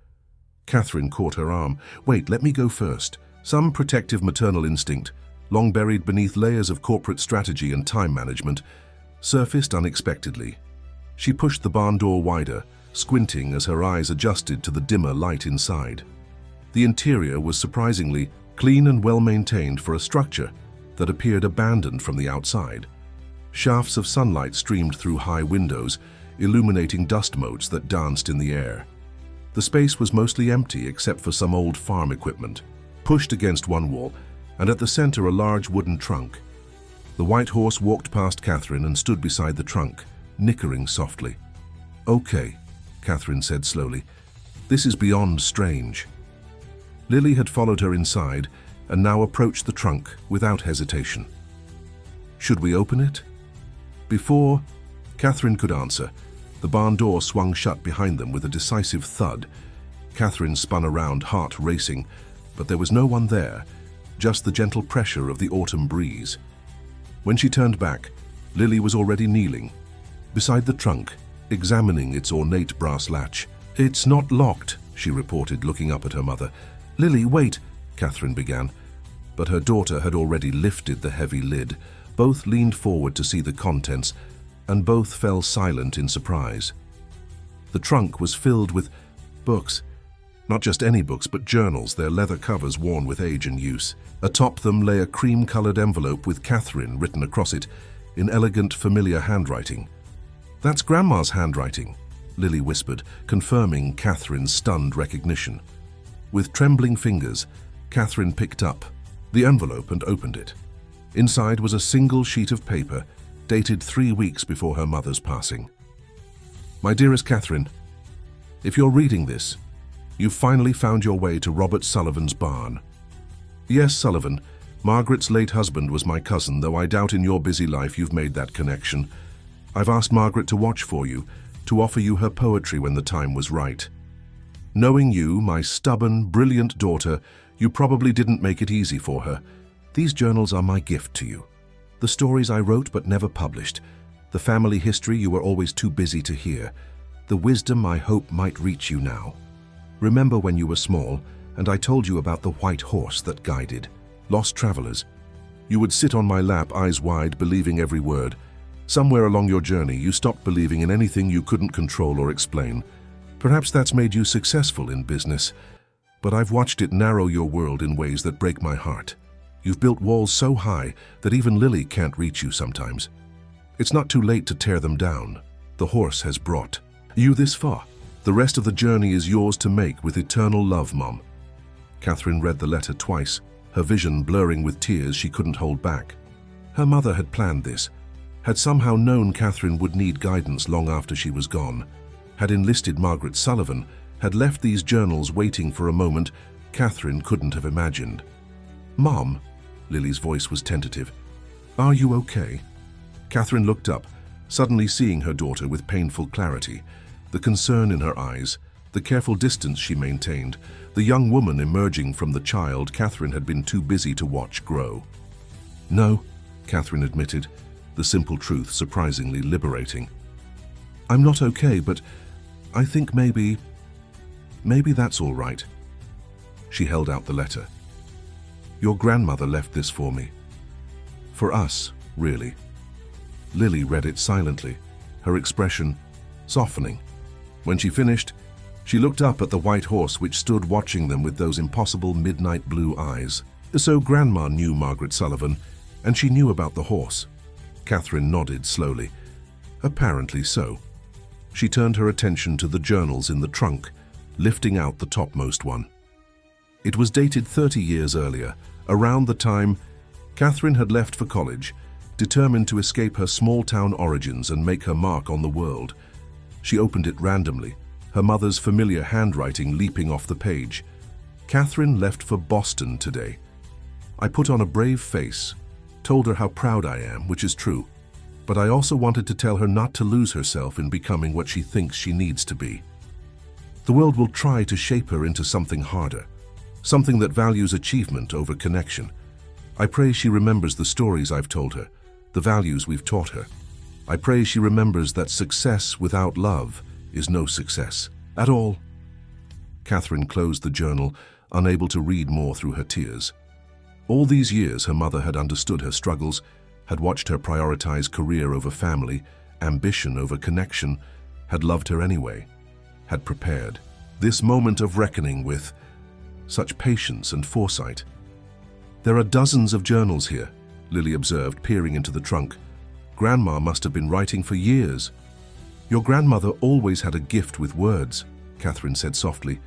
Catherine caught her arm. Wait, let me go first. Some protective maternal instinct, long buried beneath layers of corporate strategy and time management, surfaced unexpectedly. She pushed the barn door wider, squinting as her eyes adjusted to the dimmer light inside. The interior was surprisingly clean and well-maintained for a structure that appeared abandoned from the outside. Shafts of sunlight streamed through high windows, illuminating dust motes that danced in the air. The space was mostly empty except for some old farm equipment, pushed against one wall, and at the center a large wooden trunk. The white horse walked past Catherine and stood beside the trunk, nickering softly. Okay, Catherine said slowly. This is beyond strange. Lily had followed her inside and now approached the trunk without hesitation. Should we open it? Before Catherine could answer, the barn door swung shut behind them with a decisive thud. Catherine spun around, heart racing, but there was no one there, just the gentle pressure of the autumn breeze. When she turned back, Lily was already kneeling, beside the trunk, examining its ornate brass latch. It's not locked, she reported, looking up at her mother. Lily, wait, Catherine began, but her daughter had already lifted the heavy lid. Both leaned forward to see the contents, and both fell silent in surprise. The trunk was filled with books. Not just any books, but journals, their leather covers worn with age and use. Atop them lay a cream-colored envelope with Catherine written across it in elegant, familiar handwriting. That's Grandma's handwriting, Lily whispered, confirming Catherine's stunned recognition. With trembling fingers, Catherine picked up the envelope and opened it. Inside was a single sheet of paper, dated 3 weeks before her mother's passing. My dearest Catherine, if you're reading this, you've finally found your way to Robert Sullivan's barn. Yes, Sullivan, Margaret's late husband was my cousin, though I doubt in your busy life you've made that connection. I've asked Margaret to watch for you, to offer you her poetry when the time was right. Knowing you, my stubborn, brilliant daughter, you probably didn't make it easy for her. These journals are my gift to you. The stories I wrote but never published, the family history you were always too busy to hear, the wisdom I hope might reach you now. Remember when you were small and I told you about the white horse that guided lost travelers? You would sit on my lap, eyes wide, believing every word. Somewhere along your journey, you stopped believing in anything you couldn't control or explain. Perhaps that's made you successful in business, but I've watched it narrow your world in ways that break my heart. You've built walls so high that even Lily can't reach you sometimes. It's not too late to tear them down. The horse has brought you this far. The rest of the journey is yours to make with eternal love, Mom. Catherine read the letter twice, her vision blurring with tears she couldn't hold back. Her mother had planned this, had somehow known Catherine would need guidance long after she was gone, had enlisted Margaret Sullivan, had left these journals waiting for a moment Catherine couldn't have imagined. Mom, Lily's voice was tentative. Are you okay? Catherine looked up, suddenly seeing her daughter with painful clarity, the concern in her eyes, the careful distance she maintained, the young woman emerging from the child Catherine had been too busy to watch grow. No, Catherine admitted, the simple truth surprisingly liberating. I'm not okay, but I think maybe that's all right. She held out the letter. Your grandmother left this for me. For us, really. Lily read it silently, her expression softening. When she finished, she looked up at the white horse which stood watching them with those impossible midnight blue eyes. So Grandma knew Margaret Sullivan, and she knew about the horse. Catherine nodded slowly. Apparently so. She turned her attention to the journals in the trunk, lifting out the topmost one. It was dated 30 years earlier, around the time Catherine had left for college, determined to escape her small-town origins and make her mark on the world. She opened it randomly, her mother's familiar handwriting leaping off the page. Catherine left for Boston today. I put on a brave face, told her how proud I am, which is true, but I also wanted to tell her not to lose herself in becoming what she thinks she needs to be. The world will try to shape her into something harder, something that values achievement over connection. I pray she remembers the stories I've told her, the values we've taught her. I pray she remembers that success without love is no success at all. Catherine closed the journal, unable to read more through her tears. All these years her mother had understood her struggles, had watched her prioritize career over family, ambition over connection, had loved her anyway, had prepared. This moment of reckoning with such patience and foresight. There are dozens of journals here, Lily observed, peering into the trunk. Grandma must have been writing for years. Your grandmother always had a gift with words, Catherine said softly.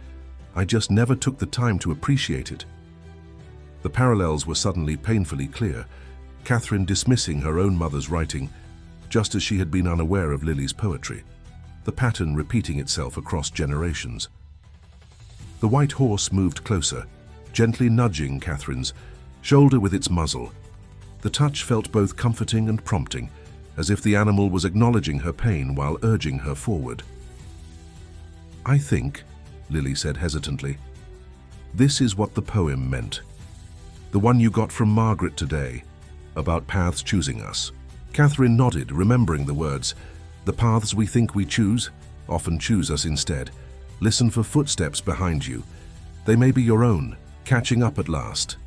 I just never took the time to appreciate it. The parallels were suddenly painfully clear, Catherine dismissing her own mother's writing, just as she had been unaware of Lily's poetry, the pattern repeating itself across generations. The white horse moved closer, gently nudging Catherine's shoulder with its muzzle. The touch felt both comforting and prompting, as if the animal was acknowledging her pain while urging her forward. I think, Lily said hesitantly, this is what the poem meant. The one you got from Margaret today, about paths choosing us. Catherine nodded, remembering the words. The paths we think we choose often choose us instead. Listen for footsteps behind you. They may be your own, catching up at last.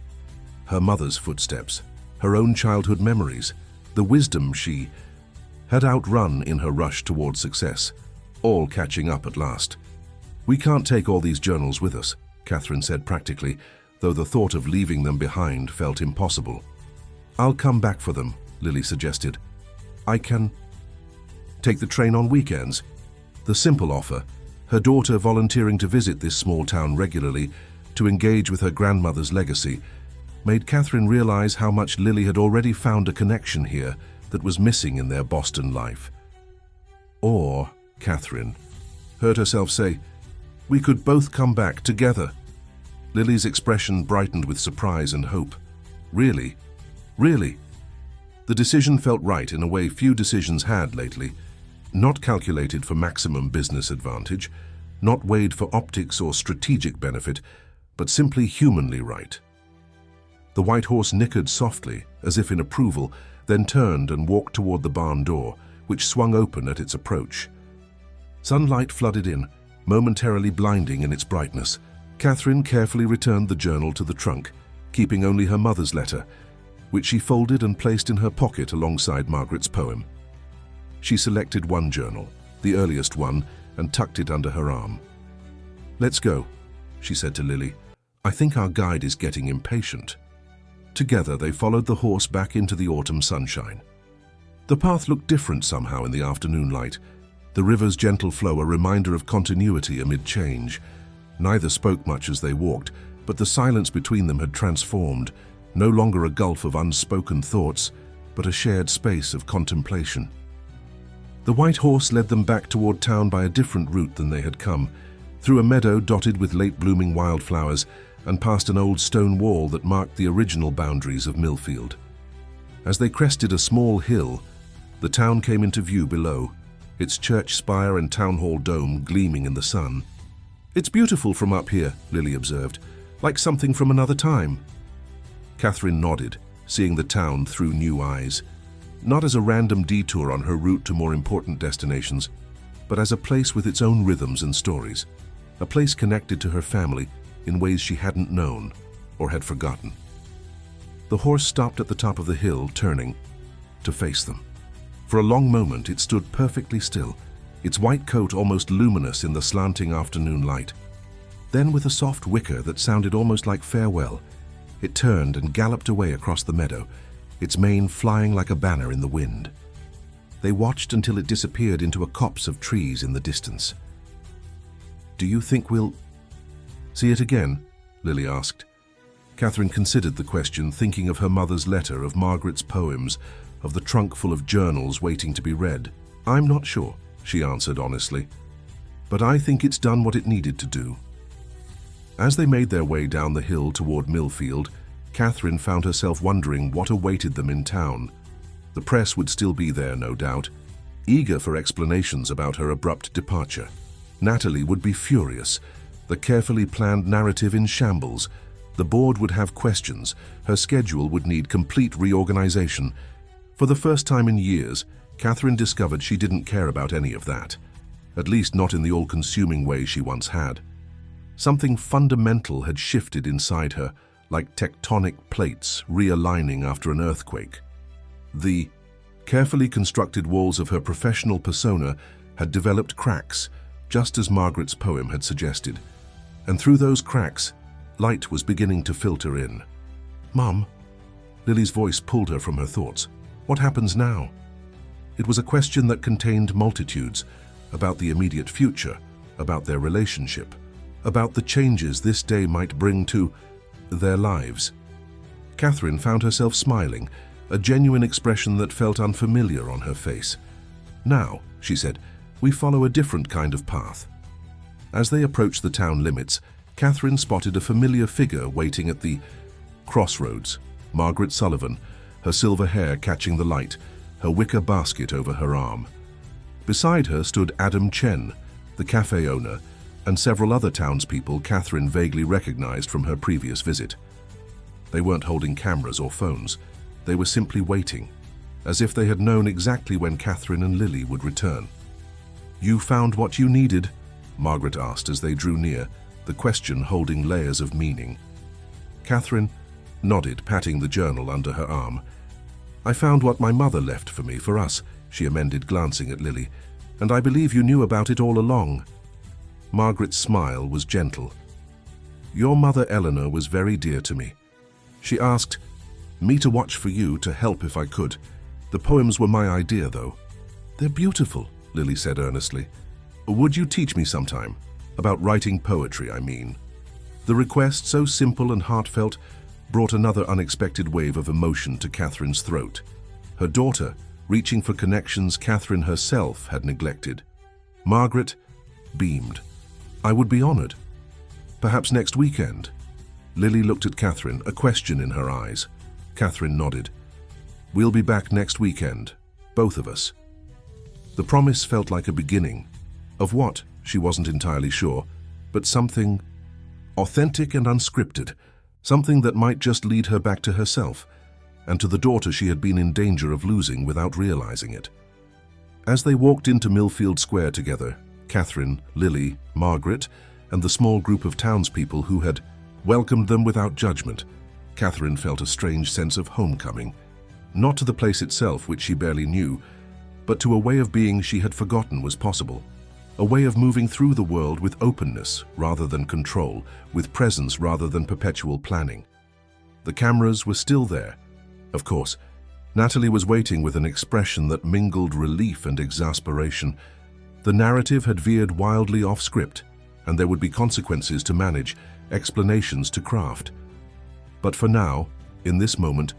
Her mother's footsteps, her own childhood memories, the wisdom she had outrun in her rush toward success, all catching up at last. We can't take all these journals with us, Catherine said practically, though the thought of leaving them behind felt impossible. I'll come back for them, Lily suggested. I can take the train on weekends. The simple offer, her daughter volunteering to visit this small town regularly to engage with her grandmother's legacy, made Catherine realize how much Lily had already found a connection here that was missing in their Boston life. Or, Catherine heard herself say, we could both come back together. Lily's expression brightened with surprise and hope. Really? Really? The decision felt right in a way few decisions had lately, not calculated for maximum business advantage, not weighed for optics or strategic benefit, but simply humanly right. The white horse nickered softly, as if in approval, then turned and walked toward the barn door, which swung open at its approach. Sunlight flooded in, momentarily blinding in its brightness. Catherine carefully returned the journal to the trunk, keeping only her mother's letter, which she folded and placed in her pocket alongside Margaret's poem. She selected one journal, the earliest one, and tucked it under her arm. "Let's go," she said to Lily. "I think our guide is getting impatient." Together they followed the horse back into the autumn sunshine. The path looked different somehow in the afternoon light, the river's gentle flow a reminder of continuity amid change. Neither spoke much as they walked, but the silence between them had transformed, no longer a gulf of unspoken thoughts, but a shared space of contemplation. The white horse led them back toward town by a different route than they had come, through a meadow dotted with late-blooming wildflowers and past an old stone wall that marked the original boundaries of Millfield. As they crested a small hill, the town came into view below, its church spire and town hall dome gleaming in the sun. "It's beautiful from up here," Lily observed, "like something from another time." Catherine nodded, seeing the town through new eyes, not as a random detour on her route to more important destinations, but as a place with its own rhythms and stories, a place connected to her family in ways she hadn't known or had forgotten. The horse stopped at the top of the hill, turning to face them. For a long moment it stood perfectly still, its white coat almost luminous in the slanting afternoon light. Then, with a soft whicker that sounded almost like farewell, it turned and galloped away across the meadow, its mane flying like a banner in the wind. They watched until it disappeared into a copse of trees in the distance. "Do you think we'll see it again?" Lily asked. Catherine considered the question, thinking of her mother's letter, of Margaret's poems, of the trunk full of journals waiting to be read. "I'm not sure," she answered honestly, "but I think it's done what it needed to do." As they made their way down the hill toward Millfield, Catherine found herself wondering what awaited them in town. The press would still be there, no doubt, eager for explanations about her abrupt departure. Natalie would be furious, the carefully planned narrative in shambles. The board would have questions, her schedule would need complete reorganization. For the first time in years, Catherine discovered she didn't care about any of that, at least not in the all-consuming way she once had. Something fundamental had shifted inside her, like tectonic plates realigning after an earthquake. The carefully constructed walls of her professional persona had developed cracks, just as Margaret's poem had suggested, and through those cracks, light was beginning to filter in. "Mum?" Lily's voice pulled her from her thoughts. "What happens now?" It was a question that contained multitudes, about the immediate future, about their relationship, about the changes this day might bring to their lives. Catherine found herself smiling, a genuine expression that felt unfamiliar on her face. "Now," she said, "we follow a different kind of path." As they approached the town limits, Catherine spotted a familiar figure waiting at the crossroads. Margaret Sullivan, her silver hair catching the light, her wicker basket over her arm. Beside her stood Adam Chen, the cafe owner, and several other townspeople Catherine vaguely recognized from her previous visit. They weren't holding cameras or phones. They were simply waiting, as if they had known exactly when Catherine and Lily would return. "You found what you needed?" Margaret asked as they drew near, the question holding layers of meaning. Catherine nodded, patting the journal under her arm. "I found what my mother left for me, for us," she amended, glancing at Lily, "and I believe you knew about it all along." Margaret's smile was gentle. "Your mother Eleanor was very dear to me. She asked me to watch for you, to help if I could. The poems were my idea, though." "They're beautiful," Lily said earnestly. "Would you teach me sometime? About writing poetry, I mean." The request, so simple and heartfelt, brought another unexpected wave of emotion to Catherine's throat. Her daughter, reaching for connections Catherine herself had neglected. Margaret beamed. "I would be honored. Perhaps next weekend." Lily looked at Catherine, a question in her eyes. Catherine nodded. "We'll be back next weekend, both of us." The promise felt like a beginning. Of what, she wasn't entirely sure, but something authentic and unscripted, something that might just lead her back to herself, and to the daughter she had been in danger of losing without realizing it. As they walked into Millfield Square together, Catherine, Lily, Margaret, and the small group of townspeople who had welcomed them without judgment. Catherine felt a strange sense of homecoming, not to the place itself, which she barely knew, but to a way of being she had forgotten was possible. A way of moving through the world with openness rather than control, with presence rather than perpetual planning. The cameras were still there. Of course, Natalie was waiting with an expression that mingled relief and exasperation. The narrative had veered wildly off script, and there would be consequences to manage, explanations to craft. But for now, in this moment,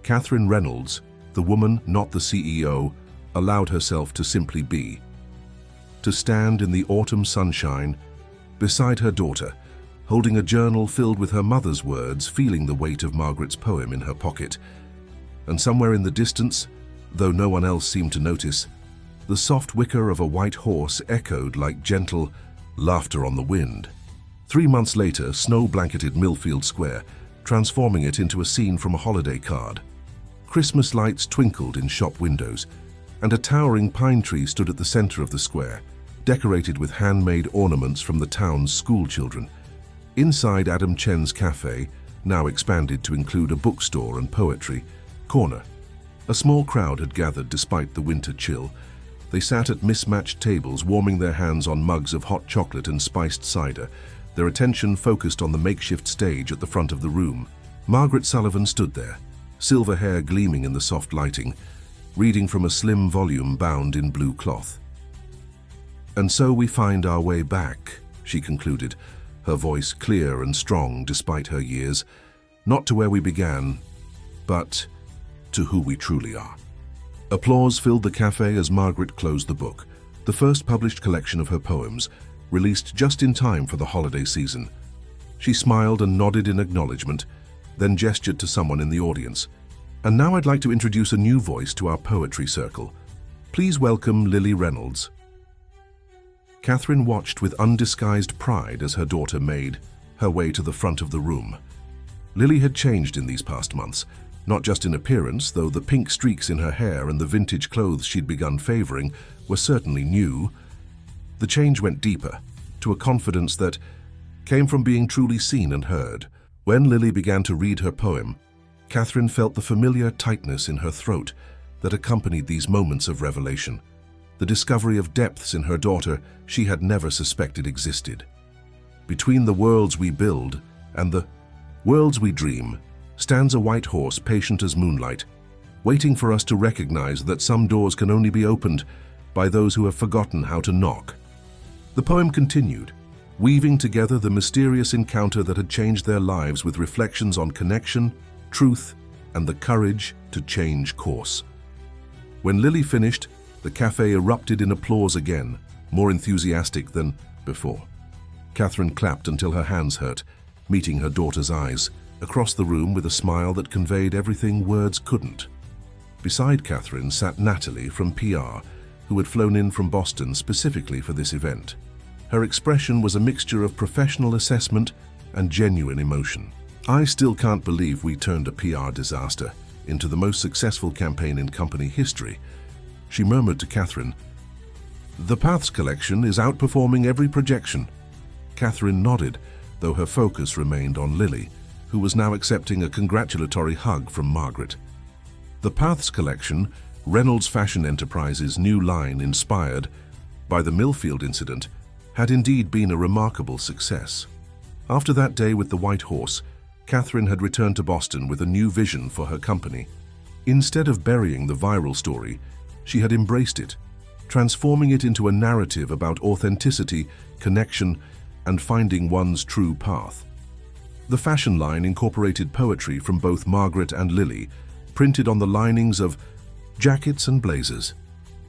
Catherine Reynolds, the woman, not the CEO, allowed herself to simply be. To stand in the autumn sunshine, beside her daughter, holding a journal filled with her mother's words, feeling the weight of Margaret's poem in her pocket. And somewhere in the distance, though no one else seemed to notice, the soft whicker of a white horse echoed like gentle laughter on the wind. 3 months later, snow blanketed Millfield Square, transforming it into a scene from a holiday card. Christmas lights twinkled in shop windows, and a towering pine tree stood at the center of the square, decorated with handmade ornaments from the town's schoolchildren. Inside Adam Chen's cafe, now expanded to include a bookstore and poetry corner, a small crowd had gathered despite the winter chill. They sat at mismatched tables, warming their hands on mugs of hot chocolate and spiced cider, their attention focused on the makeshift stage at the front of the room. Margaret Sullivan stood there, silver hair gleaming in the soft lighting, reading from a slim volume bound in blue cloth. "And so we find our way back," she concluded, her voice clear and strong despite her years, "not to where we began, but to who we truly are." Applause filled the cafe as Margaret closed the book, the first published collection of her poems, released just in time for the holiday season. She smiled and nodded in acknowledgement, then gestured to someone in the audience. "And now I'd like to introduce a new voice to our poetry circle. Please welcome Lily Reynolds." Catherine watched with undisguised pride as her daughter made her way to the front of the room. Lily had changed in these past months, not just in appearance, though the pink streaks in her hair and the vintage clothes she'd begun favoring were certainly new. The change went deeper, to a confidence that came from being truly seen and heard. When Lily began to read her poem, Catherine felt the familiar tightness in her throat that accompanied these moments of revelation, the discovery of depths in her daughter she had never suspected existed. Between the worlds we build and the worlds we dream stands a white horse patient as moonlight, waiting for us to recognize that some doors can only be opened by those who have forgotten how to knock. The poem continued, weaving together the mysterious encounter that had changed their lives with reflections on connection, truth, and the courage to change course. When Lily finished, the cafe erupted in applause again, more enthusiastic than before. Catherine clapped until her hands hurt, meeting her daughter's eyes, across the room with a smile that conveyed everything words couldn't. Beside Catherine sat Natalie from PR, who had flown in from Boston specifically for this event. Her expression was a mixture of professional assessment and genuine emotion. "I still can't believe we turned a PR disaster into the most successful campaign in company history," she murmured to Catherine. "The Paths collection is outperforming every projection." Catherine nodded, though her focus remained on Lily, who was now accepting a congratulatory hug from Margaret. The Paths collection, Reynolds Fashion Enterprises' new line inspired by the Millfield incident, had indeed been a remarkable success. After that day with the White Horse, Catherine had returned to Boston with a new vision for her company. Instead of burying the viral story, she had embraced it, transforming it into a narrative about authenticity, connection, and finding one's true path. The fashion line incorporated poetry from both Margaret and Lily, printed on the linings of jackets and blazers.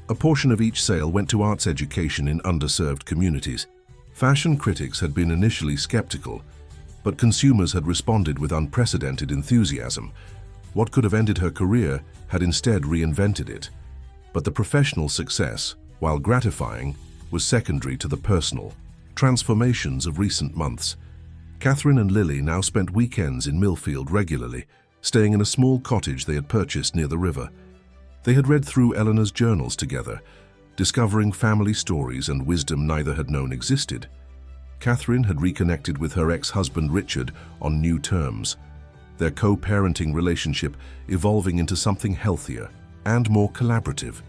A portion of each sale went to arts education in underserved communities. Fashion critics had been initially skeptical, but consumers had responded with unprecedented enthusiasm. What could have ended her career had instead reinvented it. But the professional success, while gratifying, was secondary to the personal transformations of recent months. Catherine and Lily now spent weekends in Millfield regularly, staying in a small cottage they had purchased near the river. They had read through Eleanor's journals together, discovering family stories and wisdom neither had known existed. Catherine had reconnected with her ex-husband Richard on new terms, their co-parenting relationship evolving into something healthier and more collaborative.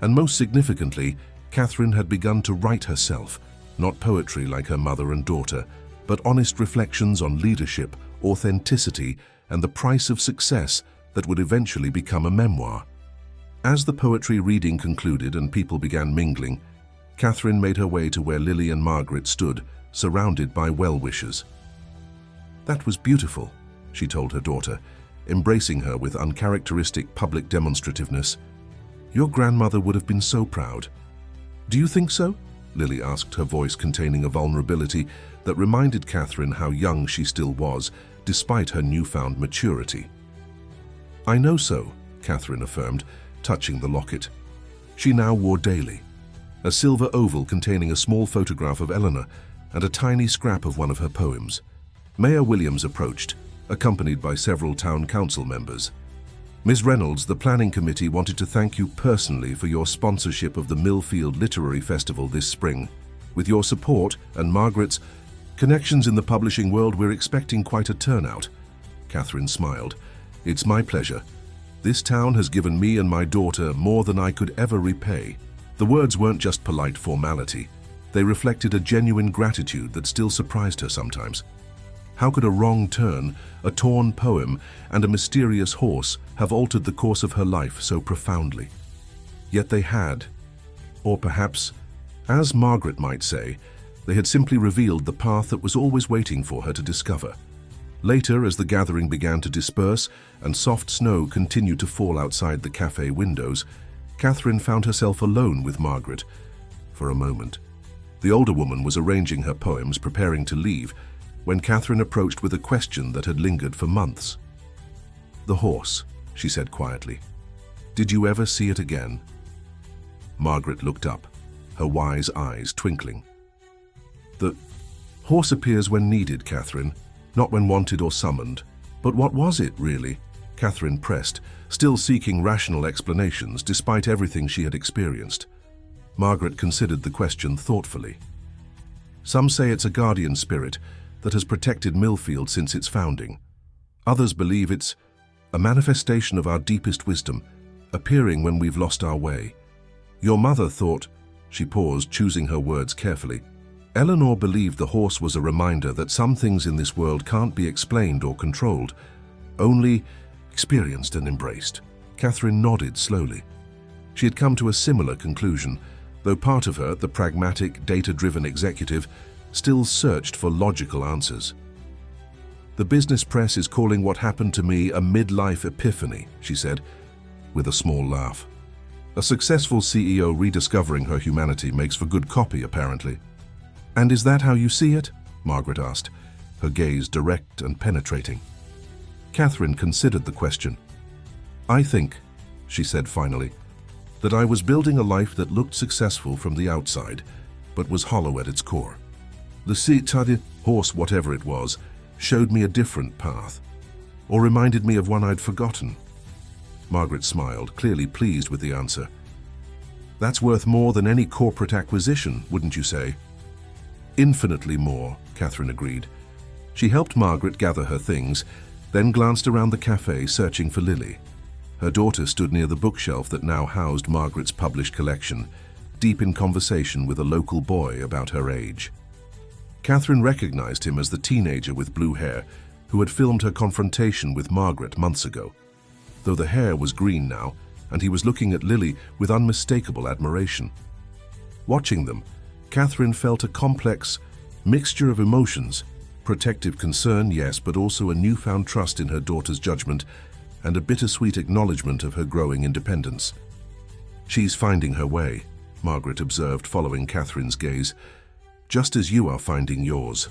And most significantly, Catherine had begun to write herself, not poetry like her mother and daughter, but honest reflections on leadership, authenticity, and the price of success that would eventually become a memoir. As the poetry reading concluded and people began mingling, Catherine made her way to where Lily and Margaret stood, surrounded by well-wishers. "That was beautiful," she told her daughter, embracing her with uncharacteristic public demonstrativeness. "Your grandmother would have been so proud." "Do you think so?" Lily asked, her voice containing a vulnerability that reminded Catherine how young she still was, despite her newfound maturity. "I know so," Catherine affirmed, touching the locket. She now wore daily, a silver oval containing a small photograph of Eleanor and a tiny scrap of one of her poems. Mayor Williams approached, accompanied by several town council members. "Ms. Reynolds, the planning committee wanted to thank you personally for your sponsorship of the Millfield Literary Festival this spring. With your support and Margaret's connections in the publishing world, we're expecting quite a turnout." Catherine smiled. "It's my pleasure. This town has given me and my daughter more than I could ever repay." The words weren't just polite formality. They reflected a genuine gratitude that still surprised her sometimes. How could a wrong turn, a torn poem, and a mysterious horse have altered the course of her life so profoundly? Yet they had. Or perhaps, as Margaret might say, they had simply revealed the path that was always waiting for her to discover. Later, as the gathering began to disperse and soft snow continued to fall outside the cafe windows, Catherine found herself alone with Margaret for a moment. The older woman was arranging her poems, preparing to leave, when Catherine approached with a question that had lingered for months. "The horse," she said quietly. "Did you ever see it again?" Margaret looked up, her wise eyes twinkling. "The horse appears when needed, Catherine, not when wanted or summoned. But what was it, really?" Catherine pressed, still seeking rational explanations despite everything she had experienced. Margaret considered the question thoughtfully. "Some say it's a guardian spirit that has protected Millfield since its founding. Others believe it's a manifestation of our deepest wisdom, appearing when we've lost our way. Your mother thought—" She paused, choosing her words carefully. "Eleanor believed the horse was a reminder that some things in this world can't be explained or controlled, only experienced and embraced." Catherine nodded slowly. She had come to a similar conclusion, though part of her, the pragmatic, data-driven executive, still searched for logical answers. "The business press is calling what happened to me a midlife epiphany," she said, with a small laugh. "A successful CEO rediscovering her humanity makes for good copy, apparently." "And is that how you see it?" Margaret asked, her gaze direct and penetrating. Catherine considered the question. "I think," she said finally, "that I was building a life that looked successful from the outside, but was hollow at its core. The citadel horse, whatever it was, showed me a different path, or reminded me of one I'd forgotten." Margaret smiled, clearly pleased with the answer. "That's worth more than any corporate acquisition, wouldn't you say?" "Infinitely more," Catherine agreed. She helped Margaret gather her things, then glanced around the cafe searching for Lily. Her daughter stood near the bookshelf that now housed Margaret's published collection, deep in conversation with a local boy about her age. Catherine recognized him as the teenager with blue hair who had filmed her confrontation with Margaret months ago, though the hair was green now, and he was looking at Lily with unmistakable admiration. Watching them, Catherine felt a complex mixture of emotions, protective concern, yes, but also a newfound trust in her daughter's judgment and a bittersweet acknowledgement of her growing independence. "She's finding her way," Margaret observed, following Catherine's gaze, "just as you are finding yours."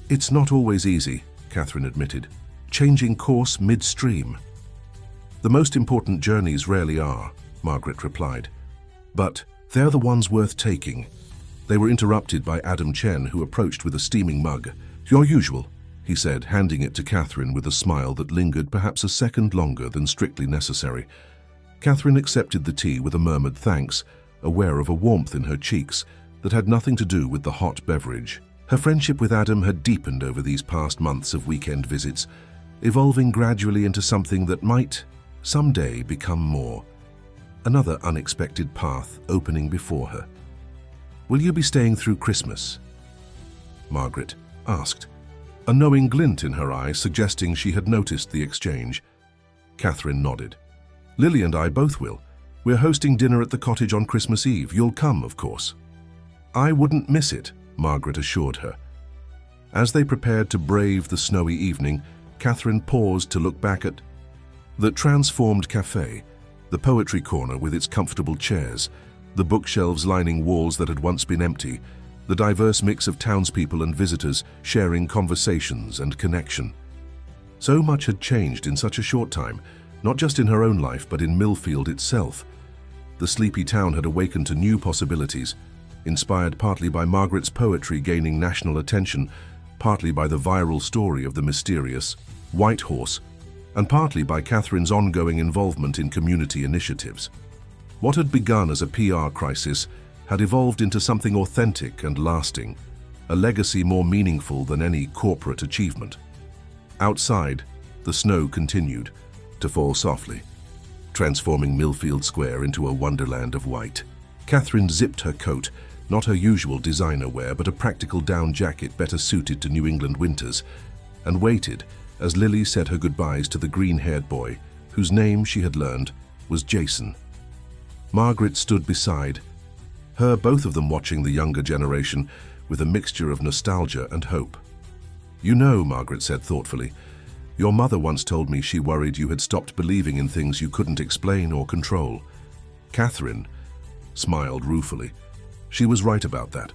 "It's not always easy," Catherine admitted, "changing course midstream." "The most important journeys rarely are," Margaret replied. "But they're the ones worth taking." They were interrupted by Adam Chen, who approached with a steaming mug. "Your usual," he said, handing it to Catherine with a smile that lingered perhaps a second longer than strictly necessary. Catherine accepted the tea with a murmured thanks, aware of a warmth in her cheeks that had nothing to do with the hot beverage. Her friendship with Adam had deepened over these past months of weekend visits, evolving gradually into something that might, someday, become more. Another unexpected path opening before her. "Will you be staying through Christmas?" Margaret asked, a knowing glint in her eye suggesting she had noticed the exchange. Catherine nodded. "Lily and I both will. We're hosting dinner at the cottage on Christmas Eve. You'll come, of course." "I wouldn't miss it," Margaret assured her. As they prepared to brave the snowy evening, Catherine paused to look back at the transformed cafe, the poetry corner with its comfortable chairs, the bookshelves lining walls that had once been empty, the diverse mix of townspeople and visitors sharing conversations and connection. So much had changed in such a short time, not just in her own life but in Millfield itself. The sleepy town had awakened to new possibilities, inspired partly by Margaret's poetry gaining national attention, partly by the viral story of the mysterious White Horse, and partly by Catherine's ongoing involvement in community initiatives. What had begun as a PR crisis had evolved into something authentic and lasting, a legacy more meaningful than any corporate achievement. Outside, the snow continued to fall softly, transforming Millfield Square into a wonderland of white. Catherine zipped her coat, not her usual designer wear, but a practical down jacket better suited to New England winters, and waited as Lily said her goodbyes to the green-haired boy, whose name she had learned was Jason. Margaret stood beside her, both of them watching the younger generation with a mixture of nostalgia and hope. "You know," Margaret said thoughtfully, "your mother once told me she worried you had stopped believing in things you couldn't explain or control." Catherine smiled ruefully. "She was right about that.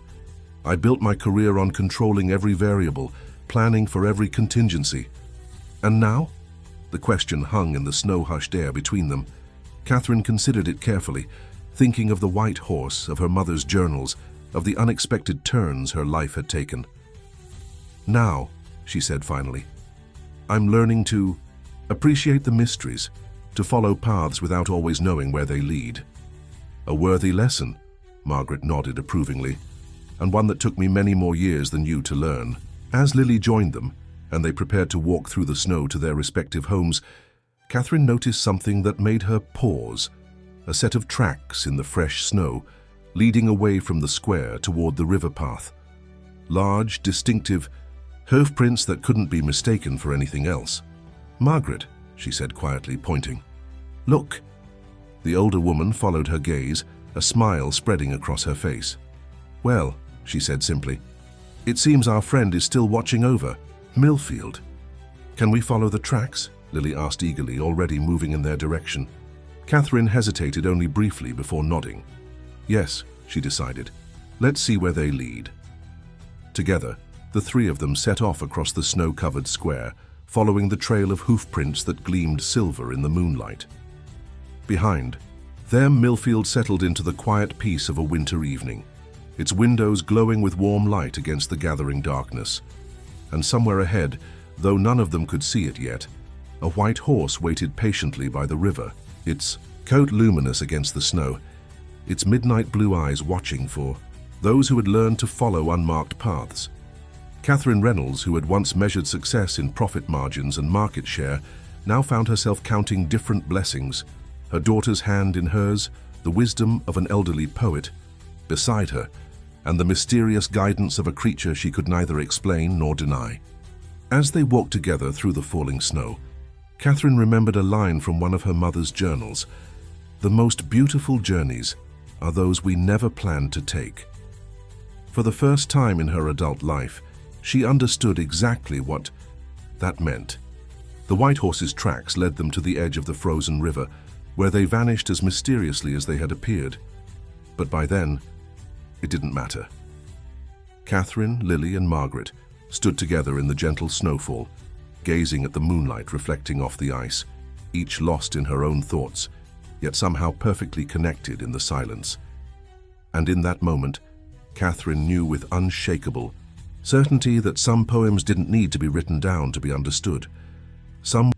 I built my career on controlling every variable, planning for every contingency. And now?" The question hung in the snow-hushed air between them. Catherine considered it carefully, thinking of the White Horse, of her mother's journals, of the unexpected turns her life had taken. "Now," she said finally, "I'm learning to appreciate the mysteries, to follow paths without always knowing where they lead." "A worthy lesson," Margaret nodded approvingly, "and one that took me many more years than you to learn." As Lily joined them, and they prepared to walk through the snow to their respective homes, Catherine noticed something that made her pause, a set of tracks in the fresh snow, leading away from the square toward the river path. Large, distinctive hoofprints that couldn't be mistaken for anything else. "Margaret," she said quietly, pointing. "Look." The older woman followed her gaze, a smile spreading across her face. "Well," she said simply, "it seems our friend is still watching over Millfield." "Can we follow the tracks?" Lily asked eagerly, already moving in their direction. Catherine hesitated only briefly before nodding. "Yes," she decided. "Let's see where they lead." Together, the three of them set off across the snow-covered square, following the trail of hoofprints that gleamed silver in the moonlight. Behind them, Millfield settled into the quiet peace of a winter evening, its windows glowing with warm light against the gathering darkness. And somewhere ahead, though none of them could see it yet, a white horse waited patiently by the river, its coat luminous against the snow, its midnight blue eyes watching for those who had learned to follow unmarked paths. Catherine Reynolds, who had once measured success in profit margins and market share, now found herself counting different blessings, her daughter's hand in hers, the wisdom of an elderly poet beside her, and the mysterious guidance of a creature she could neither explain nor deny. As they walked together through the falling snow, Catherine remembered a line from one of her mother's journals. "The most beautiful journeys are those we never planned to take." For the first time in her adult life, she understood exactly what that meant. The White Horse's tracks led them to the edge of the frozen river, where they vanished as mysteriously as they had appeared. But by then, it didn't matter. Catherine, Lily, and Margaret stood together in the gentle snowfall, gazing at the moonlight reflecting off the ice, each lost in her own thoughts, yet somehow perfectly connected in the silence. And in that moment, Catherine knew with unshakable certainty that some poems didn't need to be written down to be understood. Some